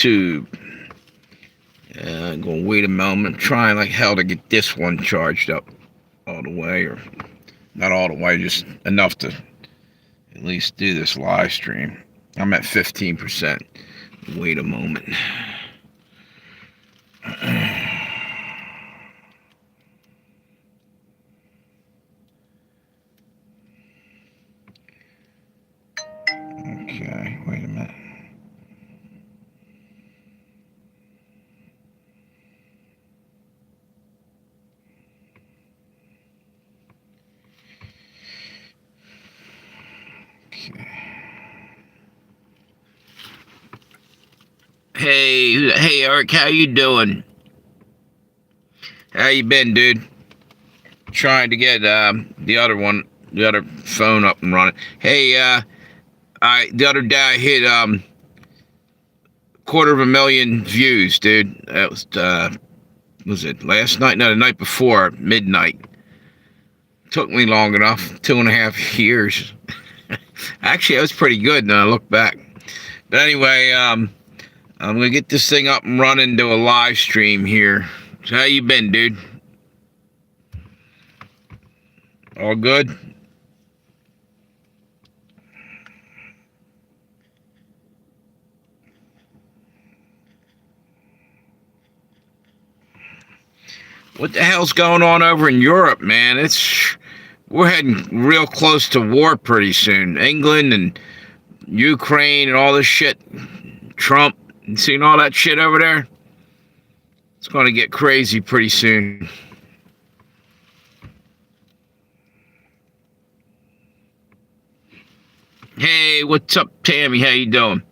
YouTube. I'm gonna wait a moment. I'm trying like hell to get this one charged up all the way, or not all the way, just enough to at least do this live stream. I'm at 15%. Wait a moment. Okay, wait a minute. Okay. Hey, Eric, how you doing? How you been, dude? Trying to get the other phone up and running. Hey, the other day I hit 250,000 views, dude. That was it last night? No, the night before, midnight. Took me long enough, 2.5 years. Actually, that was pretty good. Now I look back. But anyway, I'm gonna get this thing up and running, do a live stream here. So how you been, dude? All good? What the hell's going on over in Europe, man? We're heading real close to war pretty soon. England and Ukraine and all this shit. Trump, you seen all that shit over there? It's going to get crazy pretty soon. Hey, what's up, Tammy? How you doing?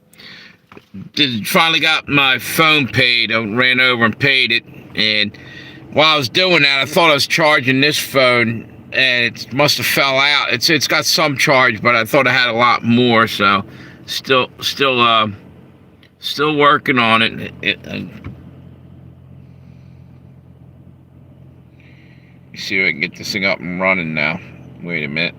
Finally got my phone paid. I ran over and paid it, and while I was doing that, I thought I was charging this phone, and it must have fell out. It's got some charge, but I thought I had a lot more. So, still working on it. See if I can get this thing up and running now. Wait a minute.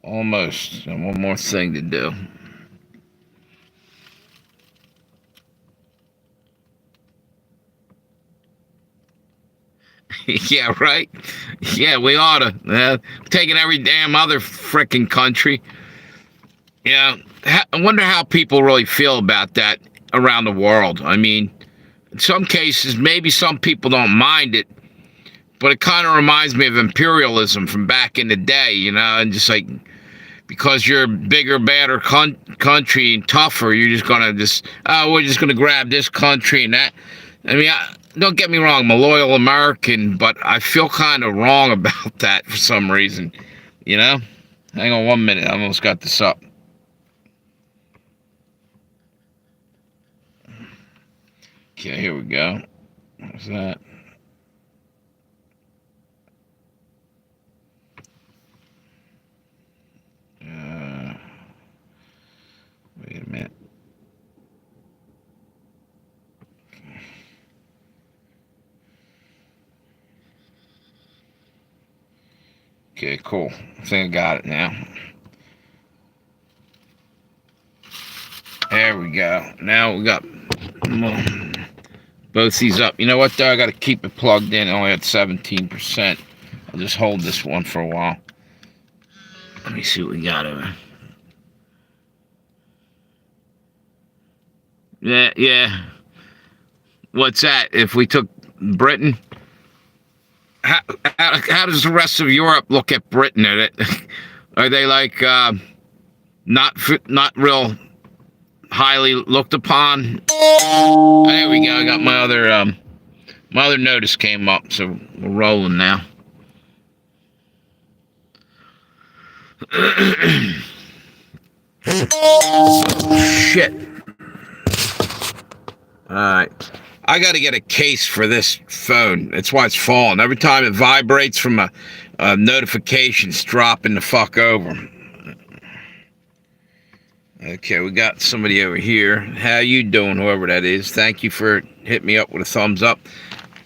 Almost. One more thing to do. Yeah, right? Yeah, we oughta. Taking every damn other frickin' country. Yeah, I wonder how people really feel about that around the world. I mean, in some cases, maybe some people don't mind it, but it kind of reminds me of imperialism from back in the day, you know, and just like, because you're a bigger, badder country and tougher, you're just gonna we're just gonna grab this country and that. I mean, don't get me wrong, I'm a loyal American, but I feel kind of wrong about that for some reason, you know? Hang on 1 minute, I almost got this up. Okay, here we go. What's that? Wait a minute. Okay, cool. I think I got it now. There we go. Now we got both these up. You know what, though? I got to keep it plugged in. Only at 17%. I'll just hold this one for a while. Let me see what we got over. Yeah. What's that? If we took Britain, how does the rest of Europe look at Britain? Are they like not real highly looked upon? There we go. I got my other notice came up, so we're rolling now. Shit. Alright. I got to get a case for this phone. That's why it's falling. Every time it vibrates from a notification, it's dropping the fuck over. Okay, we got somebody over here. How you doing, whoever that is? Thank you for hitting me up with a thumbs up.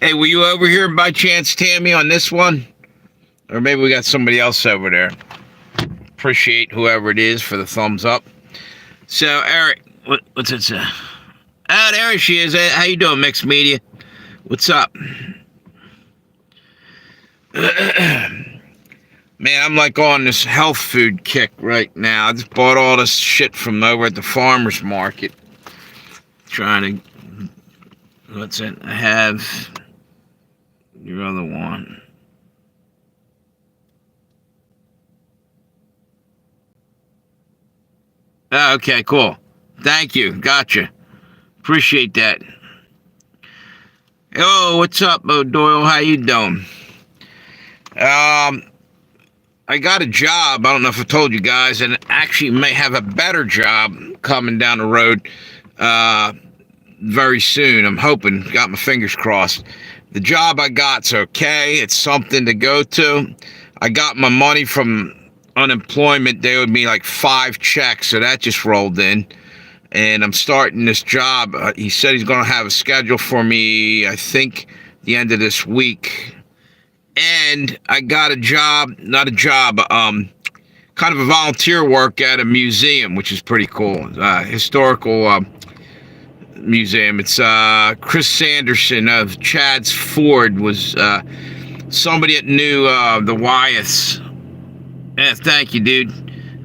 Hey, were you over here by chance, Tammy, on this one? Or maybe we got somebody else over there. Appreciate whoever it is for the thumbs up. So, Eric, what's it say? Oh, there she is. How you doing, Mixed Media? What's up? Man, I'm like on this health food kick right now. I just bought all this shit from over at the farmer's market. Trying to... What's it? I have... Your other one. Oh, okay, cool. Thank you. Gotcha. Appreciate that. Oh, what's up, Doyle? How you doing? I got a job. I don't know if I told you guys, and actually may have a better job coming down the road very soon. I'm hoping. Got my fingers crossed. The job I got's okay. It's something to go to. I got my money from unemployment. They owed me like 5 checks, so that just rolled in. And I'm starting this job. He said he's going to have a schedule for me, I think, the end of this week. And I got a job, not a job, kind of a volunteer work at a museum, which is pretty cool. Historical museum. It's Chris Sanderson of Chad's Ford was somebody that knew the Wyeths. Yeah, thank you, dude.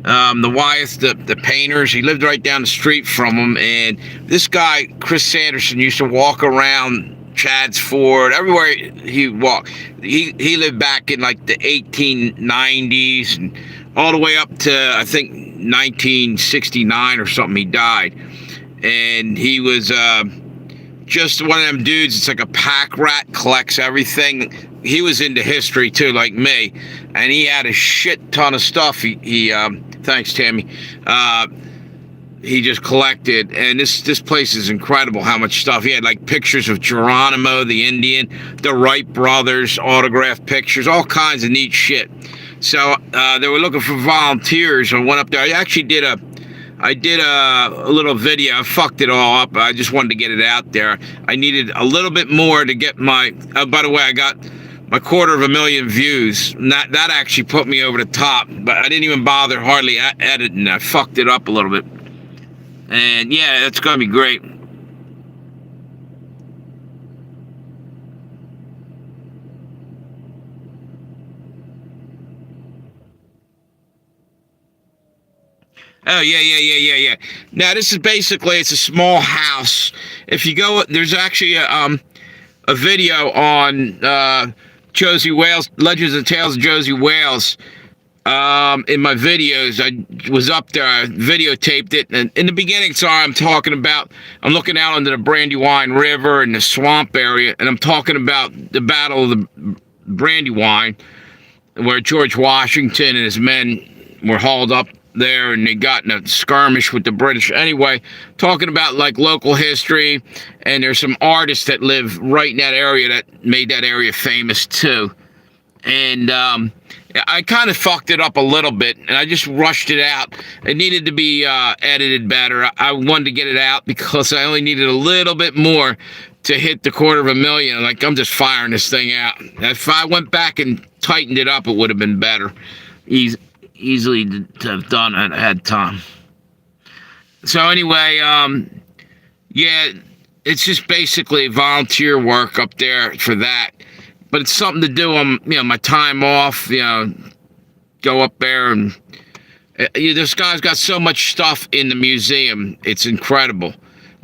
The Wyeths, the painters, he lived right down the street from them. And this guy, Chris Sanderson, used to walk around Chad's Ford, everywhere he walked. He lived back in like the 1890s and all the way up to, I think, 1969 or something, he died. And he was just one of them dudes. It's like a pack rat, collects everything. He was into history too, like me, and he had a shit ton of stuff. He thanks, Tammy. He just collected, and this place is incredible. How much stuff he had, like pictures of Geronimo the Indian, the Wright brothers, autographed pictures, all kinds of neat shit. So they were looking for volunteers. I went up there. I actually did a little video. I fucked it all up. I just wanted to get it out there. I needed a little bit more to get my... by the way, I got my 250,000 views. And that actually put me over the top. But I didn't even bother hardly editing. I fucked it up a little bit. And yeah, it's going to be great. Oh, yeah. Now, this is basically, it's a small house. If you go, there's actually a video on Josie Wales, Legends and Tales of Josie Wales. In my videos, I was up there, I videotaped it. And in the beginning, sorry, I'm looking out onto the Brandywine River and the swamp area, and I'm talking about the Battle of the Brandywine, where George Washington and his men were hauled up there and they got in a skirmish with the British. Anyway, talking about like local history, and there's some artists that live right in that area that made that area famous too. And I kind of fucked it up a little bit, and I just rushed it out. It needed to be edited better. I wanted to get it out because I only needed a little bit more to hit the 250,000. Like, I'm just firing this thing out. If I went back and tightened it up, it would have been better. Easily to have done it ahead of time. So anyway, yeah, it's just basically volunteer work up there for that. But it's something to do on, my time off, go up there and this guy's got so much stuff in the museum. It's incredible.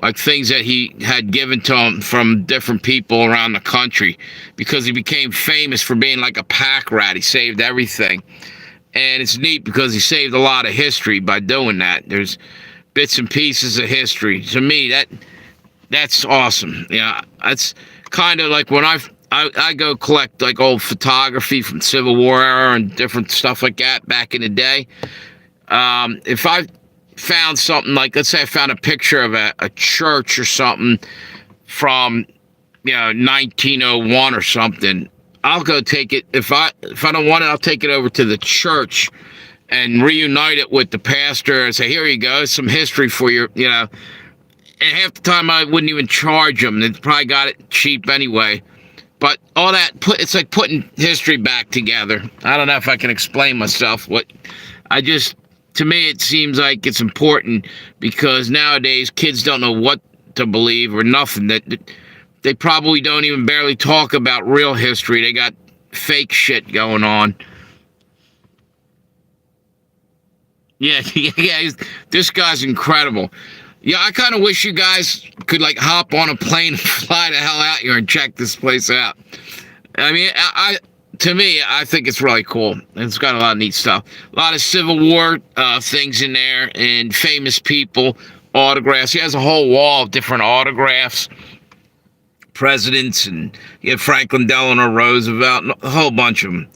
Like things that he had given to him from different people around the country, because he became famous for being like a pack rat. He saved everything. And it's neat because he saved a lot of history by doing that. There's bits and pieces of history. To me, that's awesome. That's kind of like when I go collect like old photography from Civil War era and different stuff like that back in the day. If I found something like, let's say I found a picture of a church or something from 1901 or something, I'll go take it. If I don't want it, I'll take it over to the church and reunite it with the pastor and say, here you go, some history for your. And half the time I wouldn't even charge them. They probably got it cheap anyway. But all that, it's like putting history back together. I don't know if I can explain myself. To me, it seems like it's important because nowadays kids don't know what to believe or nothing. That they probably don't even barely talk about real history. They got fake shit going on. Yeah, yeah. This guy's incredible. Yeah, I kind of wish you guys could hop on a plane and fly the hell out here and check this place out. I mean, to me, I think it's really cool. It's got a lot of neat stuff. A lot of Civil War things in there and famous people, autographs. He has a whole wall of different autographs, presidents, and you have Franklin Delano Roosevelt, and a whole bunch of them.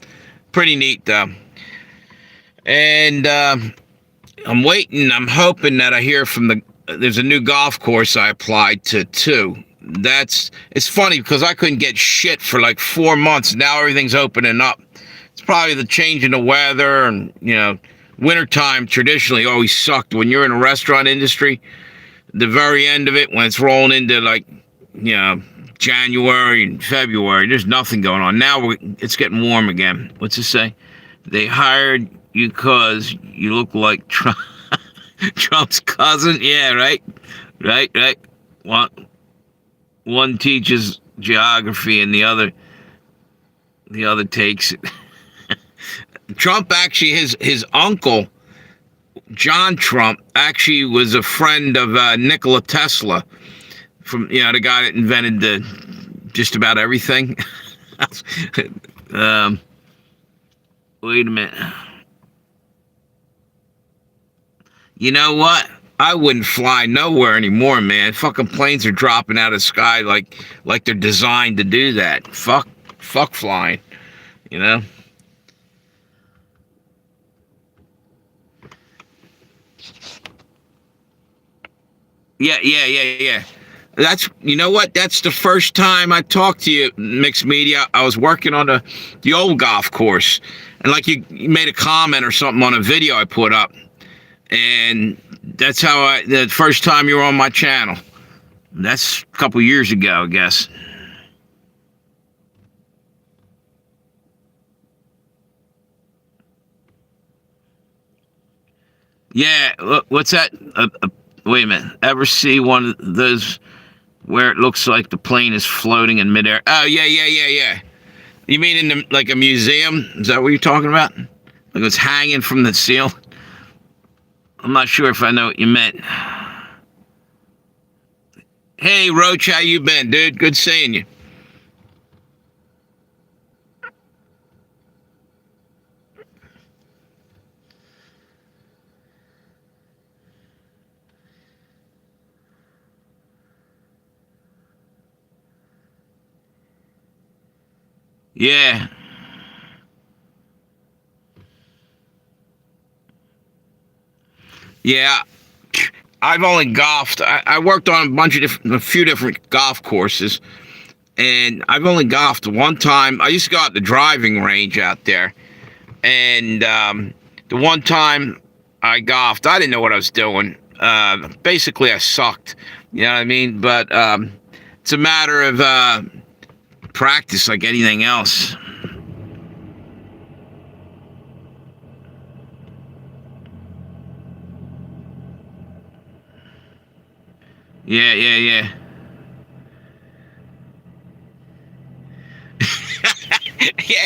Pretty neat, though. And I'm waiting. I'm hoping that I hear from there's a new golf course I applied to, too. It's funny because I couldn't get shit for 4 months. Now everything's opening up. It's probably the change in the weather and, wintertime traditionally always sucked. When you're in a restaurant industry, the very end of it, when it's rolling into January and February, there's nothing going on. Now it's getting warm again. What's it say? They hired you because you look like Trump's cousin. Yeah, right. One teaches geography and the other takes it. Trump actually, his uncle, John Trump, actually was a friend of Nikola Tesla, from the guy that invented just about everything. Wait a minute. You know what? I wouldn't fly nowhere anymore, man. Fucking planes are dropping out of the sky like they're designed to do that. Fuck flying, Yeah. That's, what? That's the first time I talked to you, Mixed Media. I was working on the old golf course, and you made a comment or something on a video I put up. And that's how the first time you were on my channel. That's a couple years ago, I guess. Yeah, what's that? Wait a minute. Ever see one of those where it looks like the plane is floating in midair? Oh, yeah. You mean in a museum? Is that what you're talking about? It's hanging from the ceiling? I'm not sure if I know what you meant. Hey, Roach, how you been, dude? Good seeing you. Yeah. Yeah. I've only golfed. I worked on a few different golf courses, and I've only golfed one time. I used to go out the driving range out there, and the one time I golfed, I didn't know what I was doing. Basically, I sucked. You know what I mean? But it's a matter of practice, like anything else. Yeah. Yeah,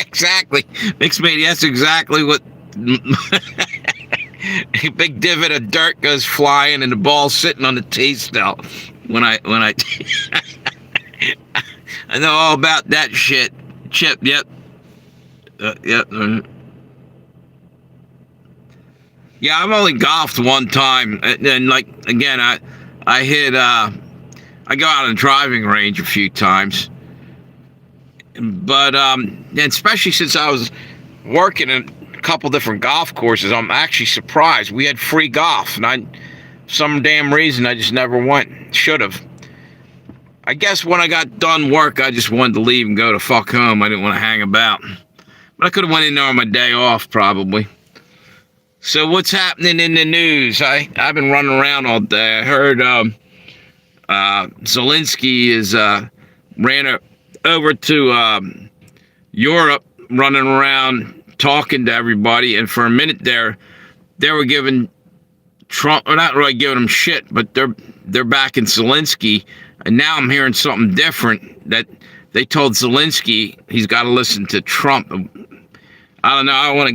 exactly. Mixed Media, that's exactly what... A big divot of dirt goes flying and the ball's sitting on the tee still. When I I know all about that shit. Chip, yep. Yep. Yeah, I've only golfed one time. And again, I hit, I go out on the driving range a few times. But, and especially since I was working at a couple different golf courses, I'm actually surprised. We had free golf, and some damn reason I just never went. Should have. I guess when I got done work, I just wanted to leave and go to fuck home. I didn't want to hang about. But I could have went in there on my day off, probably. So what's happening in the news? I've been running around all day. I heard Zelensky is ran over to Europe, running around talking to everybody, and for a minute there, they were giving Trump, or not really giving him shit, but they're backing Zelensky, and now I'm hearing something different, that they told Zelensky he's got to listen to Trump. I don't know. I want to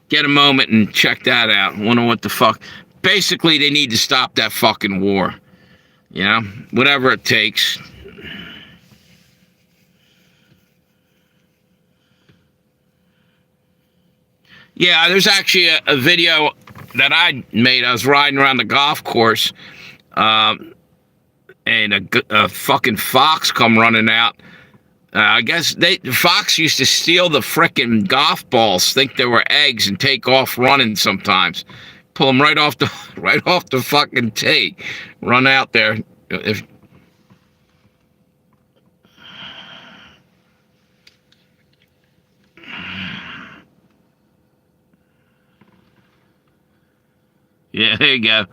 get a moment and check that out. Wonder what the fuck. Basically, they need to stop that fucking war. Whatever it takes. Yeah, there's actually a video that I made. I was riding around the golf course, and a fucking fox come running out. I guess Fox used to steal the frickin' golf balls, think they were eggs, and take off running sometimes. Pull them right off the fucking tee. Run out there. Yeah, there you go.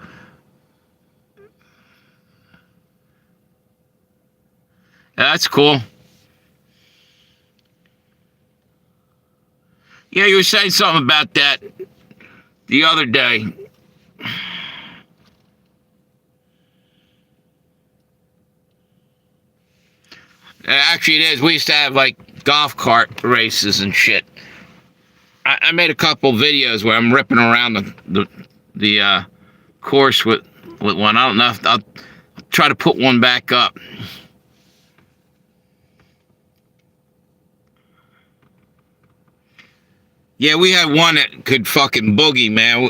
That's cool. Yeah, you were saying something about that the other day. Actually, it is. We used to have, like, golf cart races and shit. I made a couple videos where I'm ripping around the course with one. I don't know if I'll try to put one back up. Yeah, we had one that could fucking boogie, man.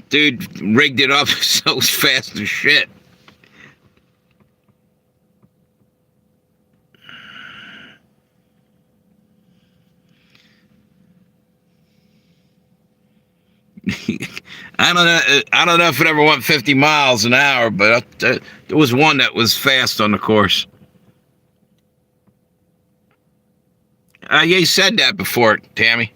Dude rigged it up so fast as shit. I don't know if it ever went 50 miles an hour, but there was one that was fast on the course. Yeah, you said that before, Tammy.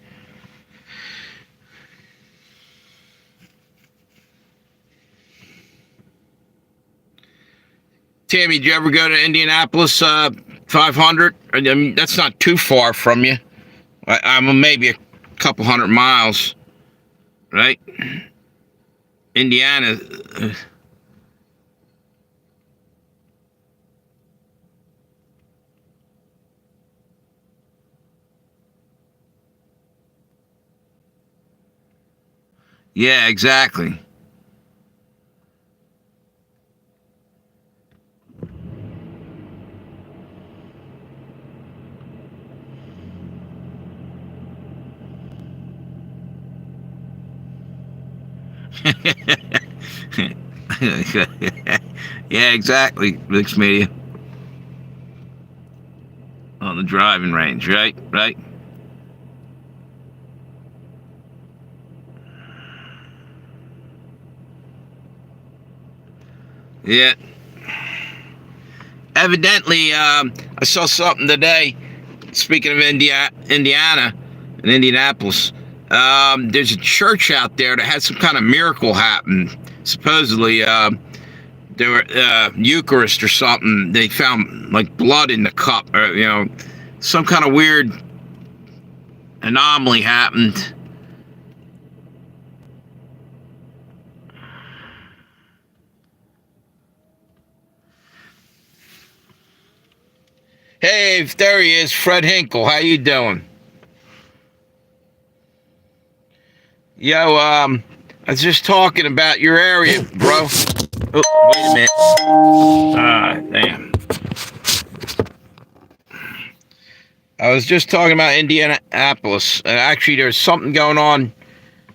Tammy, did you ever go to Indianapolis 500? I mean, that's not too far from you. I'm maybe a couple hundred miles, right? Indiana. Yeah, exactly. Yeah, exactly, mixed media. On the driving range, right? Right? Yeah. Evidently, I saw something today, speaking of Indiana and Indianapolis. There's a church out there that had some kind of miracle happen. Supposedly, there were Eucharist or something. They found like blood in the cup, or some kind of weird anomaly happened. Hey, there he is, Fred Hinkle. How you doing? Yo, I was just talking about your area, bro. Oh, wait a minute. Damn. I was just talking about Indianapolis. Actually, there's something going on.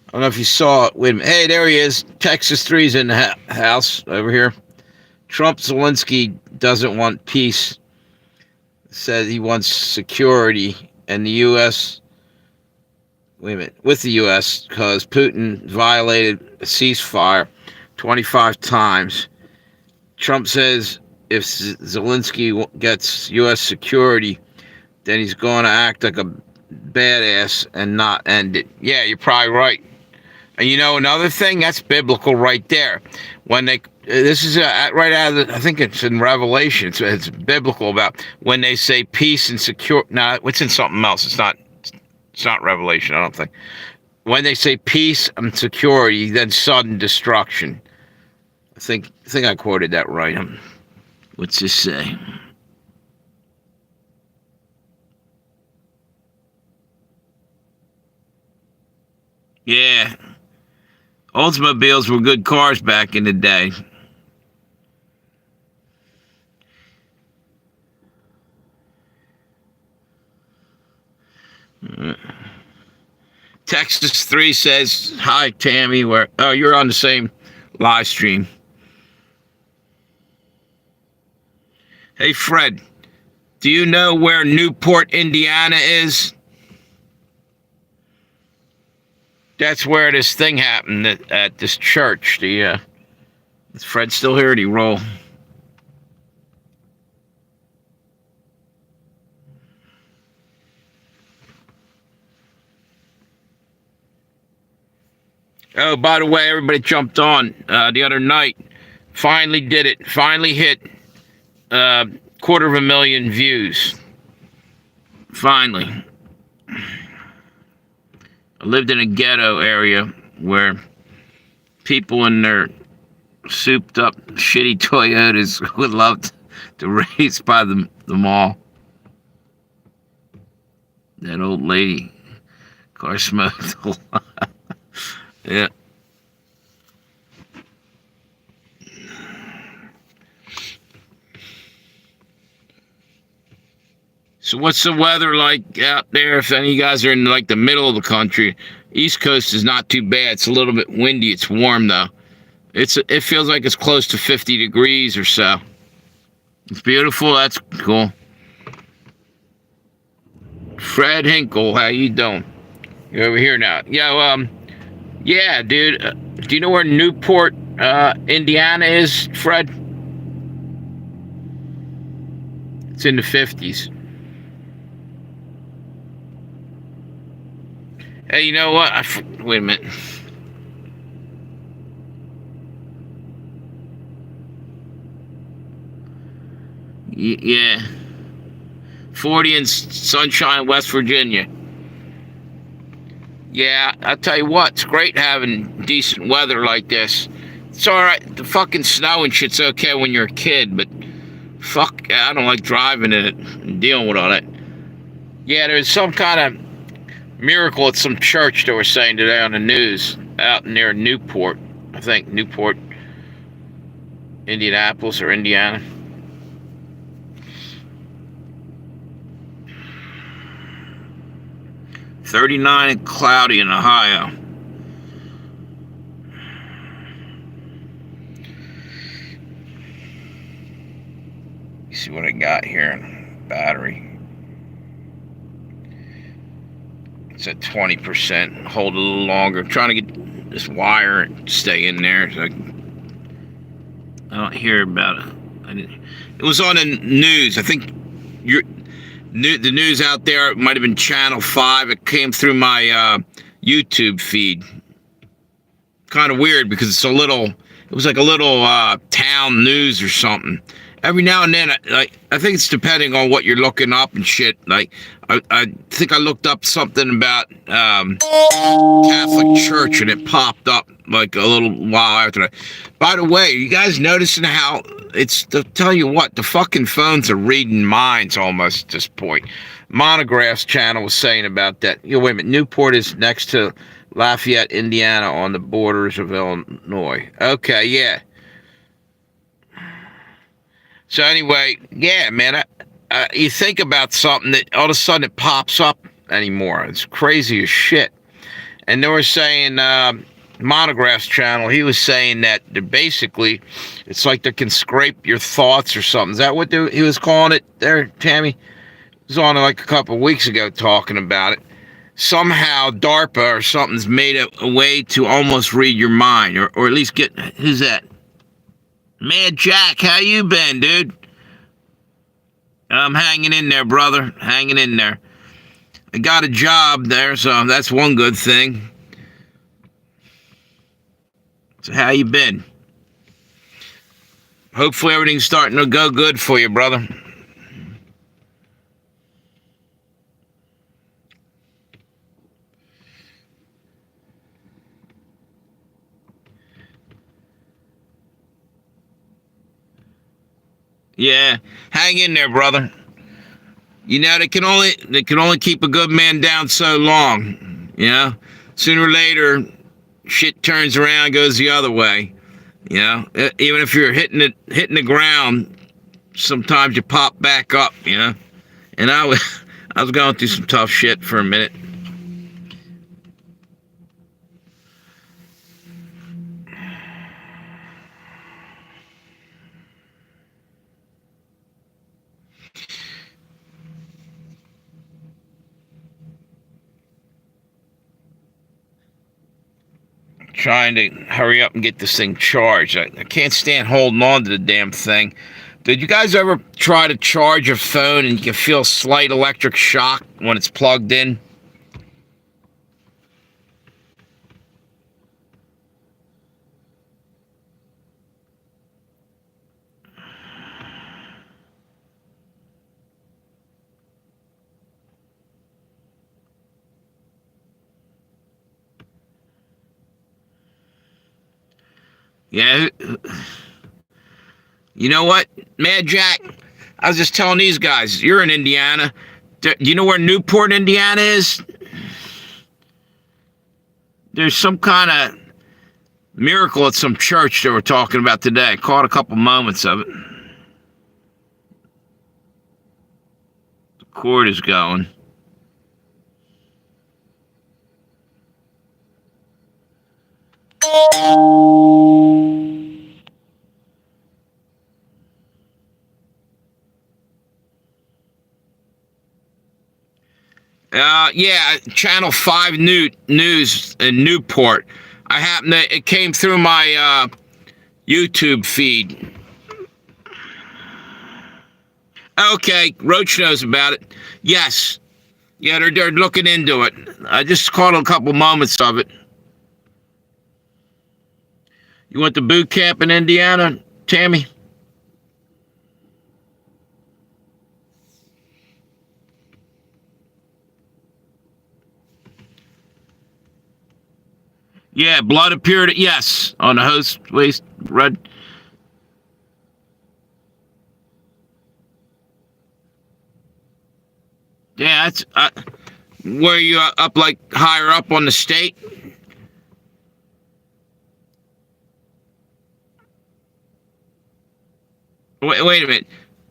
I don't know if you saw it. Wait a minute. Hey, there he is. Texas 3's in the house over here. Trump Zelensky doesn't want peace. Said he wants security, and the U.S. Wait a minute, with the U.S. because Putin violated a ceasefire 25 times. Trump says if Zelensky gets U.S. security, then he's going to act like a badass and not end it. Yeah, you're probably right. And you know another thing that's biblical right there. When they this is right out of I think it's in Revelation. It's biblical about when they say peace and secure. Now it's in something else. It's not. It's not Revelation. I don't think. When they say peace and security, then sudden destruction. I think I quoted that right. What's this say? Yeah. Oldsmobiles were good cars back in the day. Texas 3 says, hi, Tammy. Oh, you're on the same live stream. Hey, Fred, do you know where Newport, Indiana is? That's where this thing happened at this church. Is Fred still here? Did he roll? Oh, by the way, everybody jumped on the other night. Finally did it. Finally hit 250,000 views. Finally. I lived in a ghetto area where people in their souped up shitty Toyotas would love to race by the mall. That old lady car smoked a lot. Yeah. So what's the weather like out there? If any of you guys are in like the middle of the country, East Coast is not too bad. It's a little bit windy. It's warm though. It feels like it's close to 50 degrees or so. It's beautiful. That's cool. Fred Hinkle, how you doing? You're over here now. Yeah, dude. Do you know where Newport, Indiana is, Fred? It's in the 50s. Hey, you know what? Wait a minute. Yeah. 40 in Sunshine, West Virginia. Yeah, I'll tell you what, it's great having decent weather like this. It's alright, the fucking snow and shit's okay when you're a kid, but fuck, I don't like driving in it and dealing with all that. Yeah, there's some kind of miracle at some church they were saying today on the news out near Newport. I think Newport, Indianapolis or Indiana. $39 and cloudy in Ohio. You see what I got here? Battery. It's at 20%. Hold a little longer. I'm trying to get this wire and stay in there. So I don't hear about it. It was on the news. I think the news out there, it might have been Channel 5. It came through my YouTube feed. Kind of weird because it was like a little town news or something. Every now and then, I think it's depending on what you're looking up and shit. Like, I think I looked up something about Catholic Church and it popped up like a little while after that. By the way, you guys noticing how to tell you what, the fucking phones are reading minds almost at this point. Monograph's channel was saying about that. Wait a minute, Newport is next to Lafayette, Indiana on the borders of Illinois. Okay, yeah. So anyway, yeah, man, you think about something that all of a sudden it pops up anymore. It's crazy as shit. And they were saying, Monograph's channel, he was saying that they're basically, it's like they can scrape your thoughts or something. Is that what he was calling it there, Tammy? He was on like a couple of weeks ago talking about it. Somehow DARPA or something's made a way to almost read your mind, or at least get, who's that? Mad Jack, how you been, dude? I'm hanging in there, brother. Hanging in there. I got a job there, so that's one good thing. So how you been? Hopefully everything's starting to go good for you, brother. Yeah, hang in there, brother. You know, they can only keep a good man down so long. You know, sooner or later, shit turns around, goes the other way. You know, even if you're hitting the ground, sometimes you pop back up. You know, and I was I was going through some tough shit for a minute. Trying to hurry up and get this thing charged. I can't stand holding on to the damn thing. Did you guys ever try to charge your phone and you can feel slight electric shock when it's plugged in? Yeah. You know what, Mad Jack? I was just telling these guys, you're in Indiana. Do you know where Newport, Indiana is? There's some kind of miracle at some church they were talking about today. Caught a couple moments of it. The cord is going. Yeah, Channel 5 News in Newport. It came through my YouTube feed. Okay, Roach knows about it. Yes. Yeah, they're looking into it. I just caught a couple moments of it. You went to boot camp in Indiana, Tammy? Yeah, blood appeared, yes, on the host waist, red. Yeah, that's, were you up, like, higher up on the state? Wait a minute.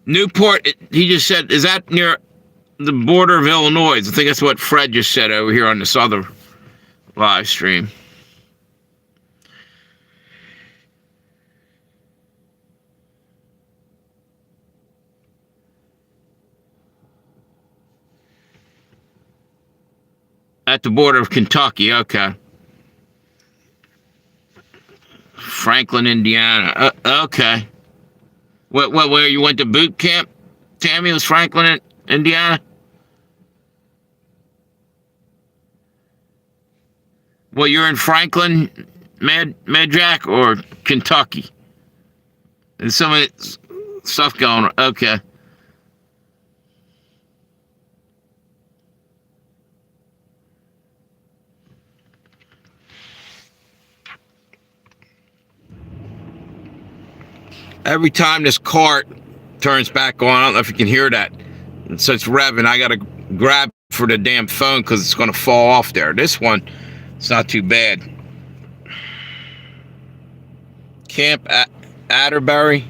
Newport, he just said, is that near the border of Illinois? I think that's what Fred just said over here on this other live stream. At the border of Kentucky, okay. Franklin, Indiana, okay. Where you went to boot camp? Tammy, was Franklin, Indiana? Well, you're in Franklin, Mad Jack, or Kentucky? There's some of that stuff going on. Okay. Every time this cart turns back on, I don't know if you can hear that. And so it's revving. I got to grab for the damn phone because it's going to fall off there. This one, it's not too bad. Camp Atterbury.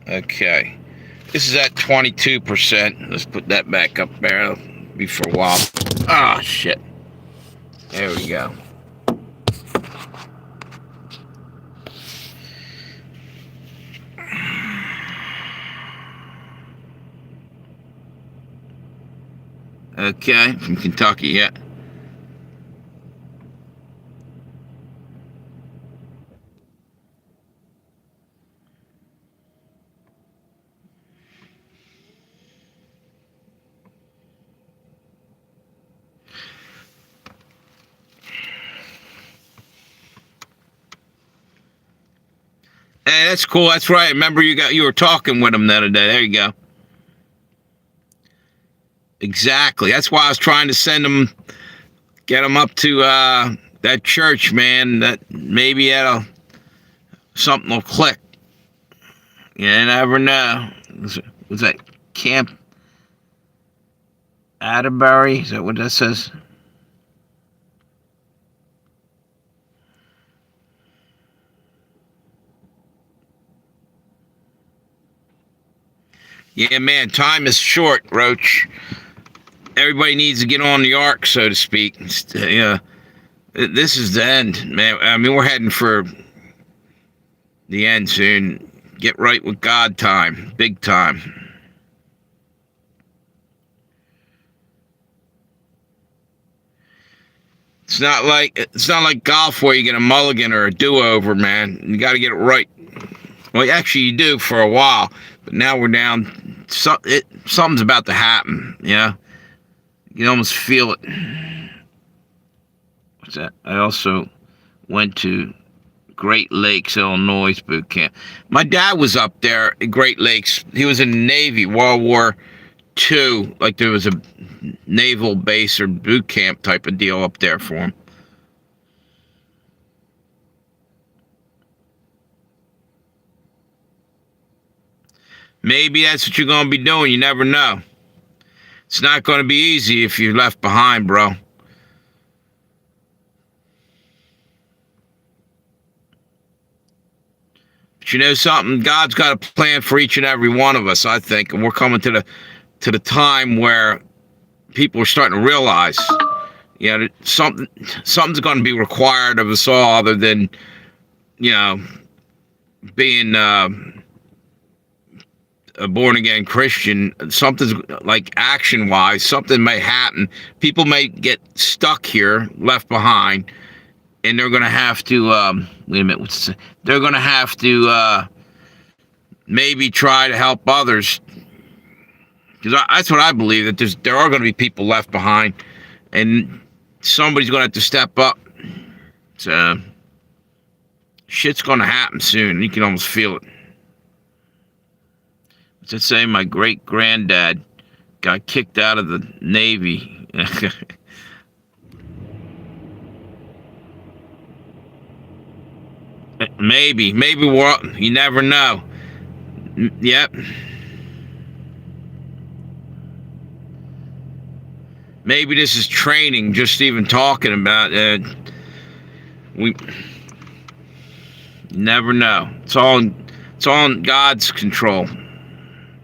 Okay. This is at 22%. Let's put that back up there. It'll be for a while. Ah, shit. There we go. Okay, from Kentucky, yeah. Hey, that's cool. That's right. Remember, you were talking with him the other day. There you go. Exactly. That's why I was trying to get him up to that church, man. That maybe something will click. You never know. Was that Camp Atterbury? Is that what that says? Yeah, man. Time is short, Roach. Everybody needs to get on the ark, so to speak. Yeah, this is the end, man. I mean, we're heading for the end soon. Get right with God time, big time. It's not like golf where you get a mulligan or a do-over, man. You got to get it right. Well, actually, you do for a while, but now we're down. Something's about to happen. Yeah, you can almost feel it. What's that? I also went to Great Lakes, Illinois boot camp. My dad was up there at Great Lakes. He was in the Navy, World War II. Like there was a naval base or boot camp type of deal up there for him. Maybe that's what you're going to be doing. You never know. It's not going to be easy if you're left behind, bro. But you know something? God's got a plan for each and every one of us, I think, and we're coming to the time where people are starting to realize, something's going to be required of us all, other than you know being a born again Christian. Something's like action wise, something may happen. People may get stuck here, left behind, and they're going to have to. Wait a minute. They're going to have to maybe try to help others. Because that's what I believe, that there are going to be people left behind, and somebody's going to have to step up. So shit's going to happen soon. You can almost feel it. What's it say? My great granddad got kicked out of the Navy. Maybe you never know. Yep. Maybe this is training. Just even talking about we never know. It's all in God's control.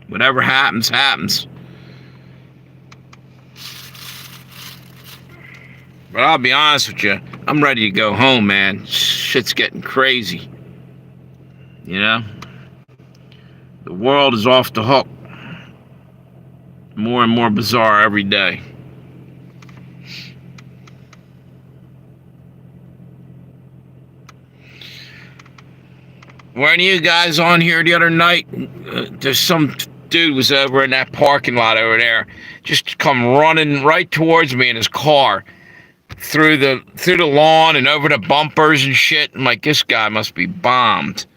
Whatever happens, happens. But I'll be honest with you, I'm ready to go home, man. Shit's getting crazy. You know? The world is off the hook. More and more bizarre every day. Weren't you guys on here the other night? There's some dude was over in that parking lot over there, just come running right towards me in his car, through the lawn and over the bumpers and shit. I'm like, this guy must be bombed.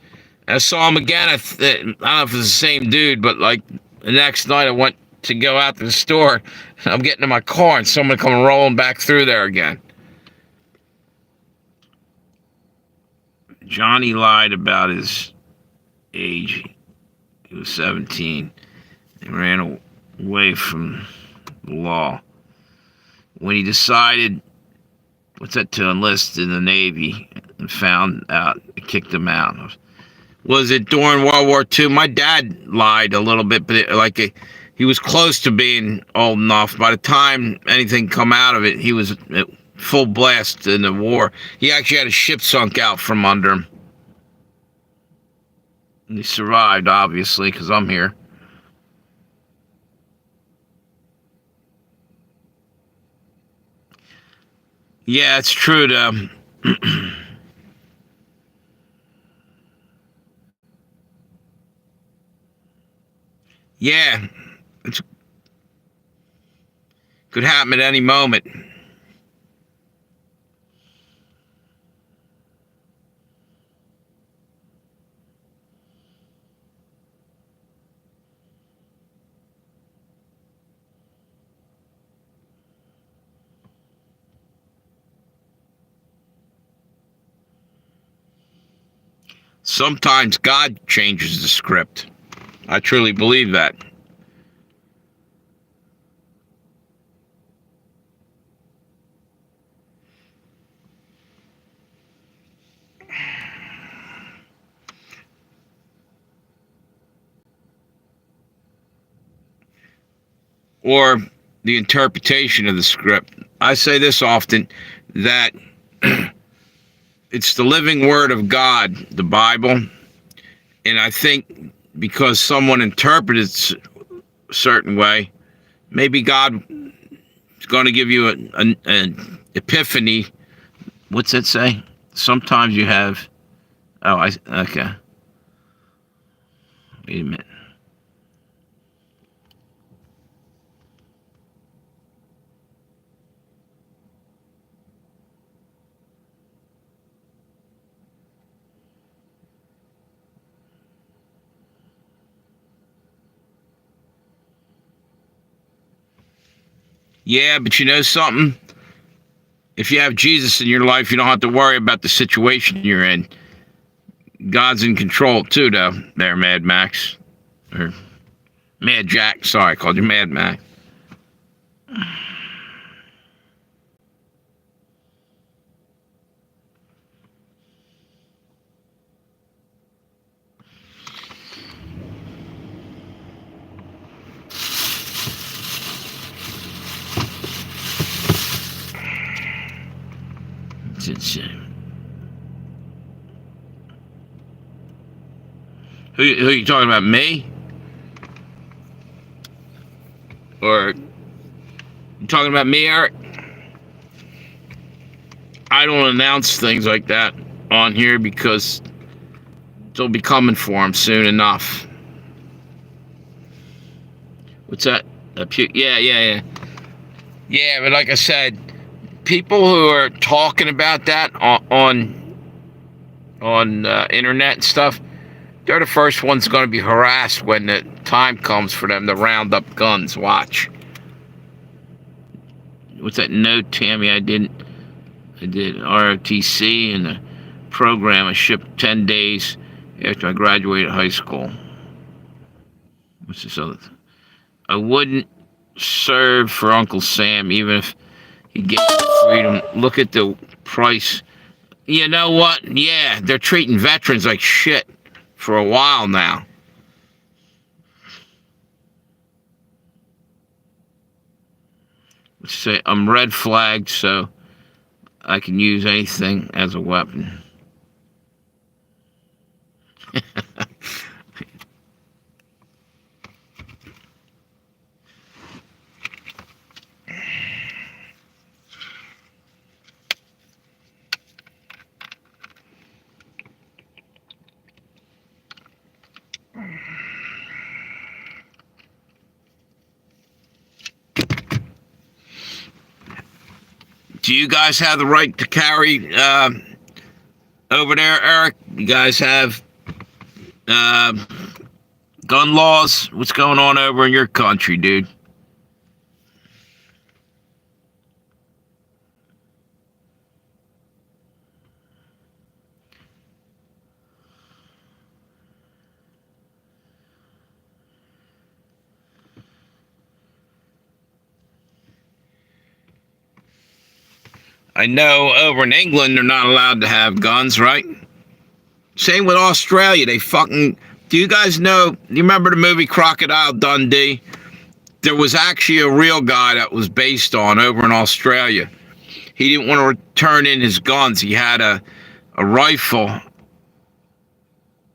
And I saw him again. I don't know if it's the same dude, but like the next night I went to go out to the store. I'm getting in my car and someone come rolling back through there again. Johnny lied about his age. He was 17. He ran away from the law. When he decided, to enlist in the Navy, and found out, it kicked him out. Was it during World War II? My dad lied a little bit, but he was close to being old enough. By the time anything come out of it, he was at full blast in the war. He actually had a ship sunk out from under him. And he survived, obviously, because I'm here. Yeah, it's true though. Yeah, it could happen at any moment. Sometimes God changes the script. I truly believe that. Or the interpretation of the script. I say this often, that it's the living word of God, the Bible. And I think because someone interprets a certain way, maybe God is going to give you an epiphany. What's that say? Sometimes you have. Oh, okay. Wait a minute. Yeah, but you know something? If you have Jesus in your life, you don't have to worry about the situation you're in. God's in control too, though. There, Mad Max. Or Mad Jack. Sorry, I called you Mad Max. It's, who you talking about? Me? Or you talking about me, Eric? I don't announce things like that on here because they'll be coming for him soon enough. What's that? Yeah. Yeah, but like I said, people who are talking about that on internet and stuff, they're the first ones going to be harassed when the time comes for them to round up guns. Watch. What's that note, Tammy? I did ROTC and the program. I shipped 10 days after I graduated high school. What's this other thing? I wouldn't serve for Uncle Sam even if he gave me freedom. Look at the price. You know what? Yeah, they're treating veterans like shit for a while now. Let's say I'm red flagged, so I can use anything as a weapon. Do you guys have the right to carry over there, Eric? You guys have uh, gun laws? What's going on over in your country, dude? I know over in England they're not allowed to have guns, right? Same with Australia. They fucking. Do you guys know? Do you remember the movie Crocodile Dundee? There was actually a real guy that was based on over in Australia. He didn't want to return in his guns. He had a rifle.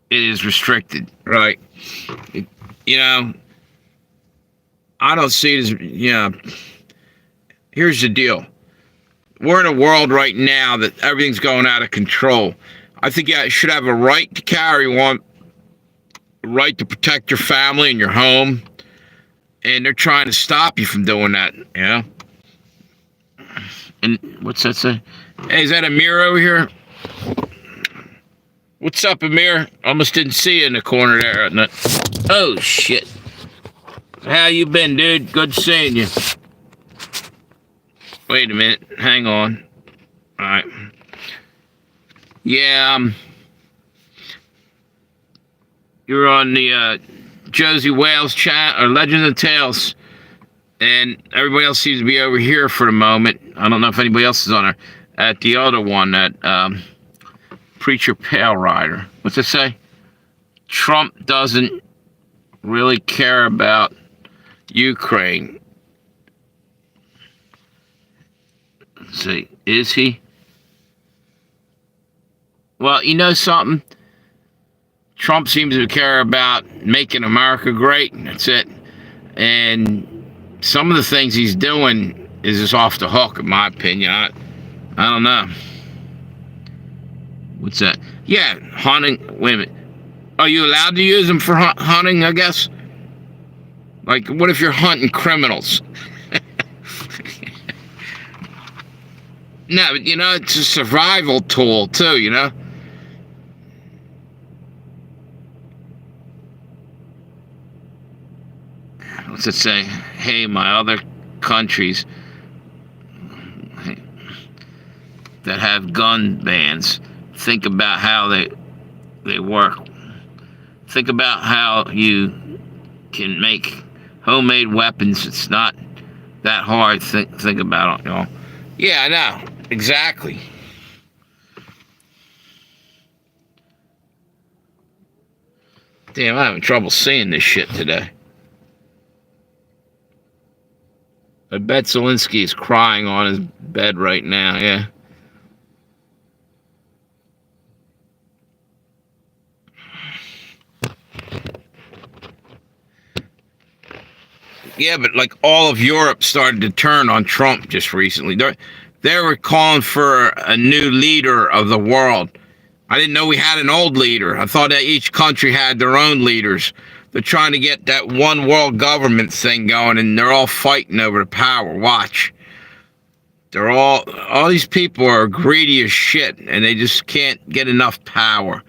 It is restricted, right? You know, I don't see it as, Here's the deal. we're in a world right now that everything's going out of control. I think you should have a right to carry one, a right to protect your family and your home, and they're trying to stop you from doing that, you know? And what's that say? Hey, is that Amir over here? What's up, Amir? Almost didn't see you in the corner there. Oh, shit. How you been, dude? Good seeing you. Wait a minute. Hang on. All right. Yeah, you're on the Josie Wales chat, or Legends of Tales, and everybody else seems to be over here for the moment. I don't know if anybody else is on there. At the other one, that Preacher Pale Rider. What's it say? Trump doesn't really care about Ukraine. Let's see, is he? Well, you know something? Trump seems to care about making America great. That's it. And some of the things he's doing is just off the hook, in my opinion. I don't know. What's that? Yeah, hunting. Wait a minute. Are you allowed to use them for hunting, I guess? Like, what if you're hunting criminals? No, but, you know, it's a survival tool, too, you know? What's it say? Hey, my other countries that have gun bans, think about how they work. Think about how you can make homemade weapons. It's not that hard. Think about it, you know? Yeah, I know. Exactly. Damn, I'm having trouble seeing this shit today. I bet Zelensky is crying on his bed right now, yeah. Yeah, but like all of Europe started to turn on Trump just recently. They were calling for a new leader of the world. I didn't know we had an old leader. I thought that each country had their own leaders. They're trying to get that one world government thing going, and they're all fighting over the power. Watch. They're all these people are greedy as shit, and they just can't get enough power.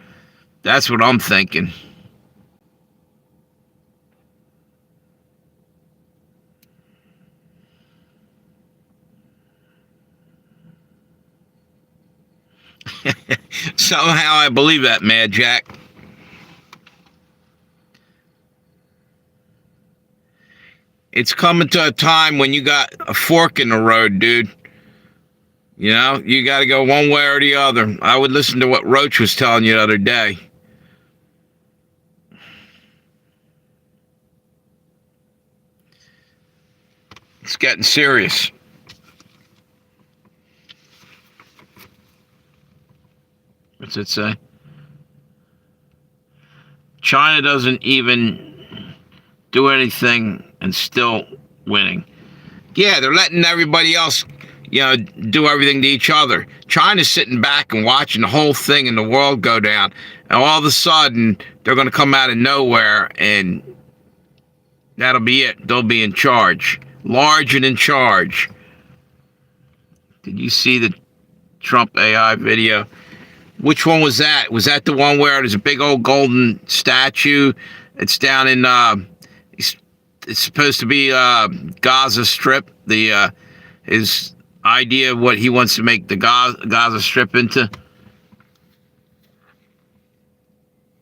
That's what I'm thinking. Somehow I believe that, Mad Jack. It's coming to a time when you got a fork in the road, dude. You know, you got to go one way or the other. I would listen to what Roach was telling you the other day. It's getting serious. What's it say? China doesn't even do anything and still winning. Yeah, they're letting everybody else, you know, do everything to each other. China's sitting back and watching the whole thing in the world go down. And all of a sudden, they're going to come out of nowhere and that'll be it. They'll be in charge. Large and in charge. Did you see the Trump AI video? Which one was that? Was that the one where there's a big old golden statue? It's down in, it's supposed to be Gaza Strip. His idea of what he wants to make the Gaza Strip into.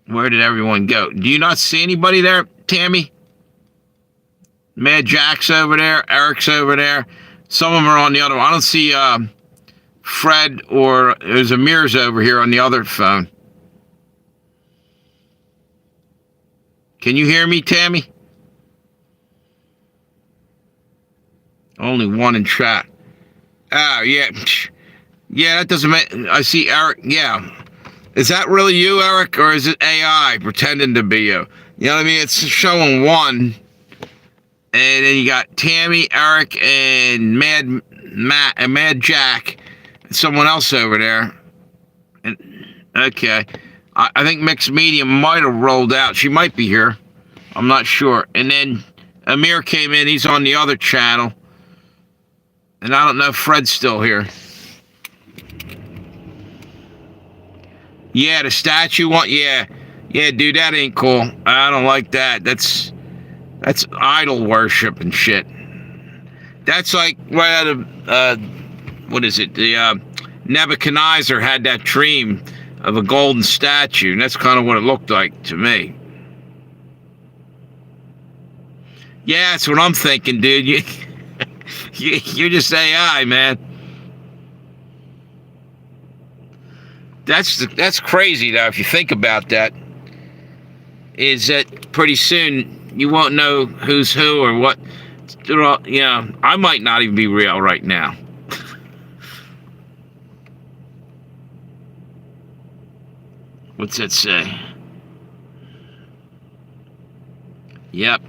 Where did everyone go? Do you not see anybody there, Tammy? Mad Jack's over there. Eric's over there. Some of them are on the other one. I don't see Fred or there's Amir's over here on the other phone. Can you hear me, Tammy? Only one in chat. Oh, yeah. Yeah, that doesn't make... I see Eric. Yeah. Is that really you, Eric? Or is it AI pretending to be you? You know what I mean? It's showing one. And then you got Tammy, Eric, and Mad Jack, and someone else over there. And, okay. I think Mixed Media might have rolled out. She might be here. I'm not sure. And then Amir came in. He's on the other channel. And I don't know if Fred's still here. Yeah, the statue one. Yeah, dude, that ain't cool. I don't like that. That's idol worship and shit. That's like right out of what is it? The Nebuchadnezzar had that dream of a golden statue, and that's kind of what it looked like to me. Yeah, that's what I'm thinking, dude. You're just AI, man. That's crazy, though, if you think about that. Is that pretty soon you won't know who's who or what. You know, I might not even be real right now. What's that say? Yep.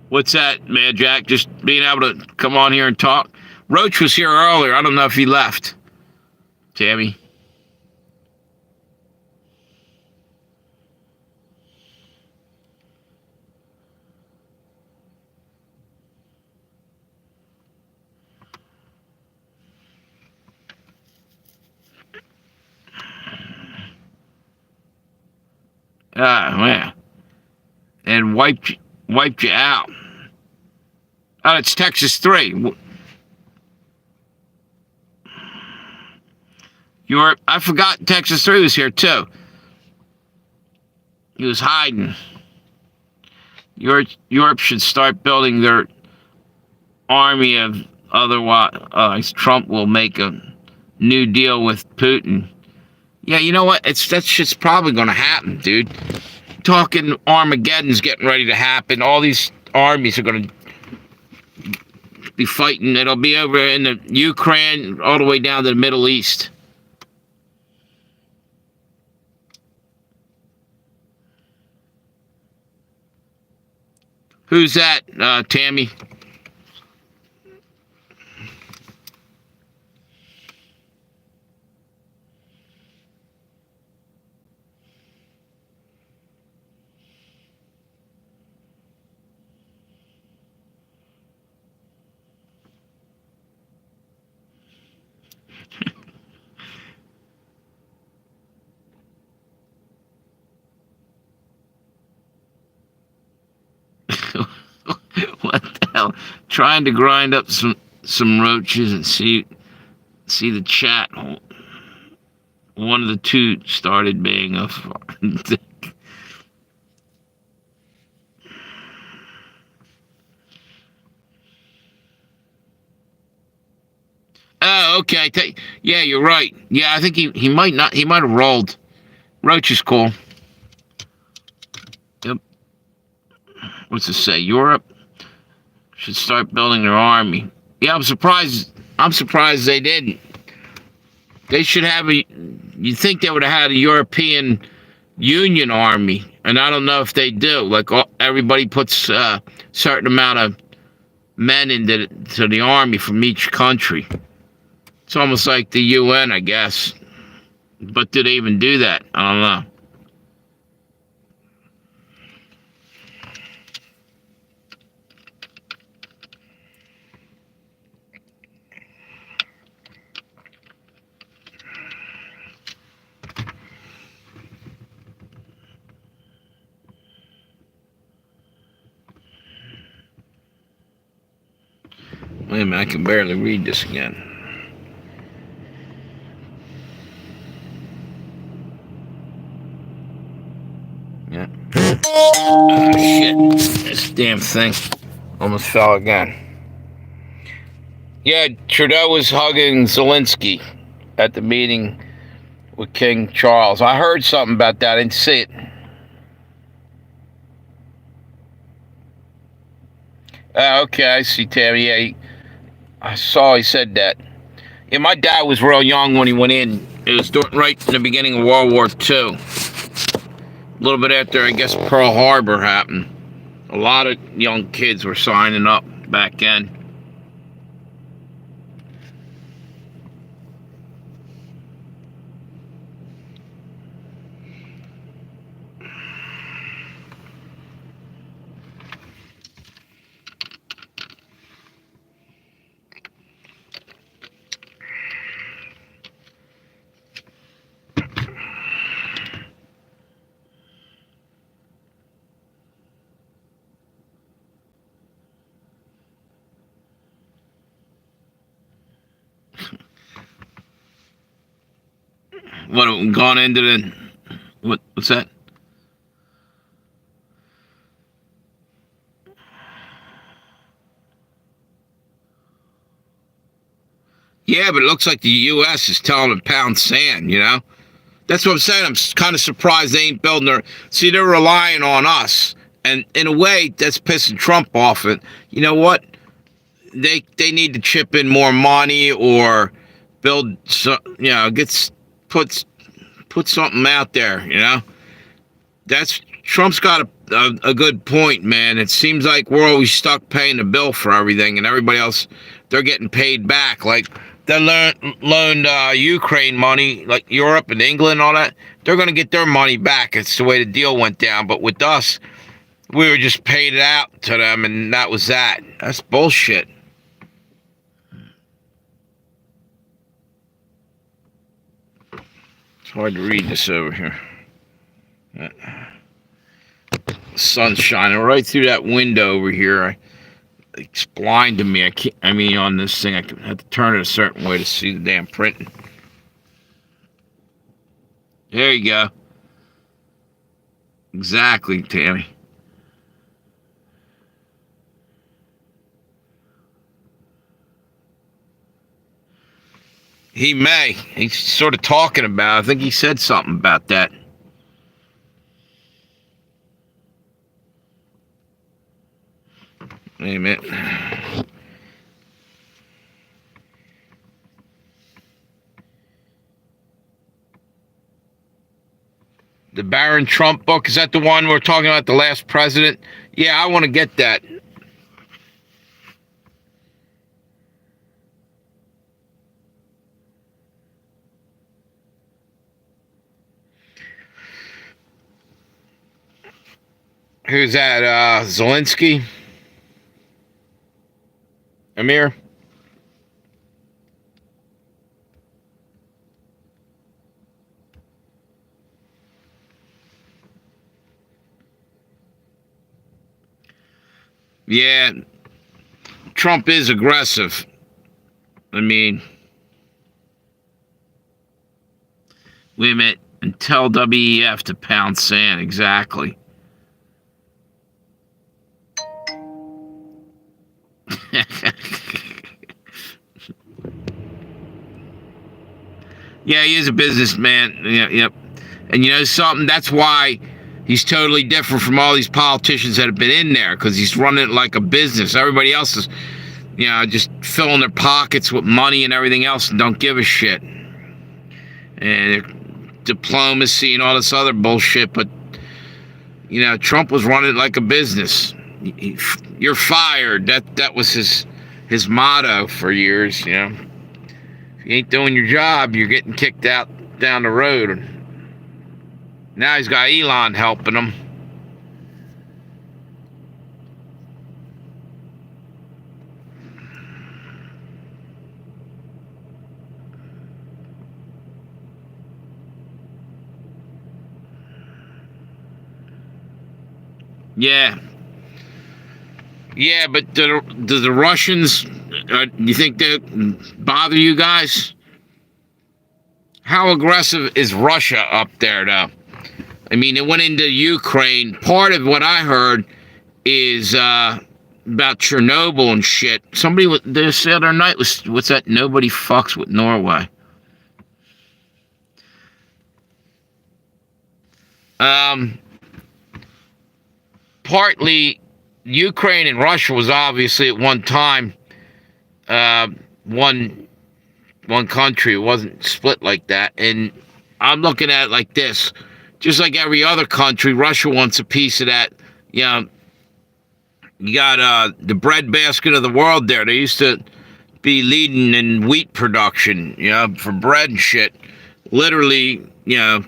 What's that, Mad Jack? Just being able to come on here and talk? Roach was here earlier. I don't know if he left. Tammy? Man. And wiped you out. Oh, it's Texas 3. I forgot Texas 3 was here, too. He was hiding. Europe should start building their army of otherwise Trump will make a new deal with Putin. Yeah, you know what? That shit's probably going to happen, dude. Talking Armageddon's getting ready to happen. All these armies are going to be fighting. It'll be over in the Ukraine all the way down to the Middle East. Who's that, Tammy? What the hell? Trying to grind up some roaches and see the chat. One of the two started being a Oh, okay. Yeah, you're right. Yeah, I think he might not. He might have rolled. Roach is cool. Yep. What's it say? Europe should start building their army. Yeah, I'm surprised they didn't. They should have you'd think they would have had a European Union army, and I don't know if they do. Like everybody puts a certain amount of men into the army from each country. It's almost like the UN, I guess. But do they even do that? I don't know. Wait a minute, I can barely read this again. Yeah. Oh, shit. This damn thing almost fell again. Yeah, Trudeau was hugging Zelensky at the meeting with King Charles. I heard something about that. I didn't see it. Okay, I see, Tammy. Yeah, I saw he said that. Yeah, my dad was real young when he went in. It was right in the beginning of World War II. A little bit after, I guess, Pearl Harbor happened. A lot of young kids were signing up back then. What, gone into the... What's that? Yeah, but it looks like the U.S. is telling them to pound sand, you know? That's what I'm saying. I'm kind of surprised they ain't building their... See, they're relying on us. And in a way, that's pissing Trump off. And you know what? They need to chip in more money or build, you know, put something out there, you know? Trump's got a good point, man. It seems like we're always stuck paying the bill for everything, and everybody else, they're getting paid back. Like, they loaned Ukraine money, like Europe and England and all that. They're going to get their money back. It's the way the deal went down. But with us, we were just paid it out to them, and that was that. That's bullshit. It's hard to read this over here. Sun's shining right through that window over here. It's blind to me. I mean, on this thing, I have to turn it a certain way to see the damn printing. There you go. Exactly, Tammy. He may. He's sort of talking about it. I think he said something about that. Wait a minute. The Barron Trump book, is that the one we're talking about, the last president? Yeah, I want to get that. Who's that? Zelensky? Amir? Yeah, Trump is aggressive. I mean, wait a minute. And tell WEF to pound sand. Exactly. Yeah, he is a businessman. Yeah, yep. And you know something? That's why he's totally different from all these politicians that have been in there, because he's running it like a business. Everybody else is, you know, just filling their pockets with money and everything else and don't give a shit. And diplomacy and all this other bullshit. But, you know, Trump was running it like a business. You're fired. That was his motto for years, you know. If you ain't doing your job, you're getting kicked out down the road. Now he's got Elon helping him. Yeah. Yeah, but do the Russians, do you think they bother you guys? How aggressive is Russia up there, though? I mean, it went into Ukraine. Part of what I heard is about Chernobyl and shit. Somebody this other night was, what's that? Nobody fucks with Norway. Partly, Ukraine and Russia was obviously at one time one country. It wasn't split like that. And I'm looking at it like this. just like every other country, Russia wants a piece of that. You know, you got the breadbasket of the world there. They used to be leading in wheat production, you know, for bread and shit. Literally, you know,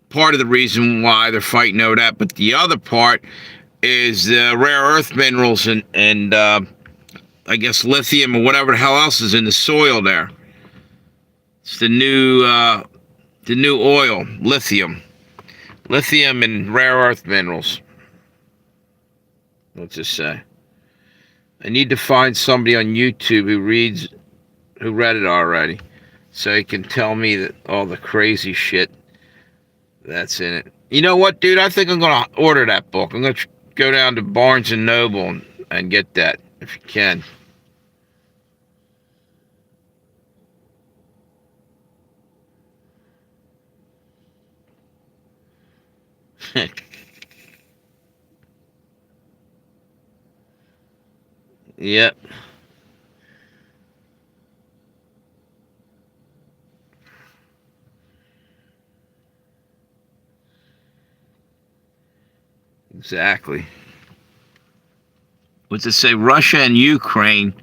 part of the reason why they're fighting over that. But the other part is the rare earth minerals and I guess lithium or whatever the hell else is in the soil there. It's the new oil, lithium and rare earth minerals. What's this say? I need to find somebody on YouTube who read it already, so he can tell me that all the crazy shit that's in it. You know what, dude? I think I'm gonna order that book. I'm gonna go down to Barnes and Noble and get that if you can. Yep. Exactly. What's it say? Russia and Ukraine.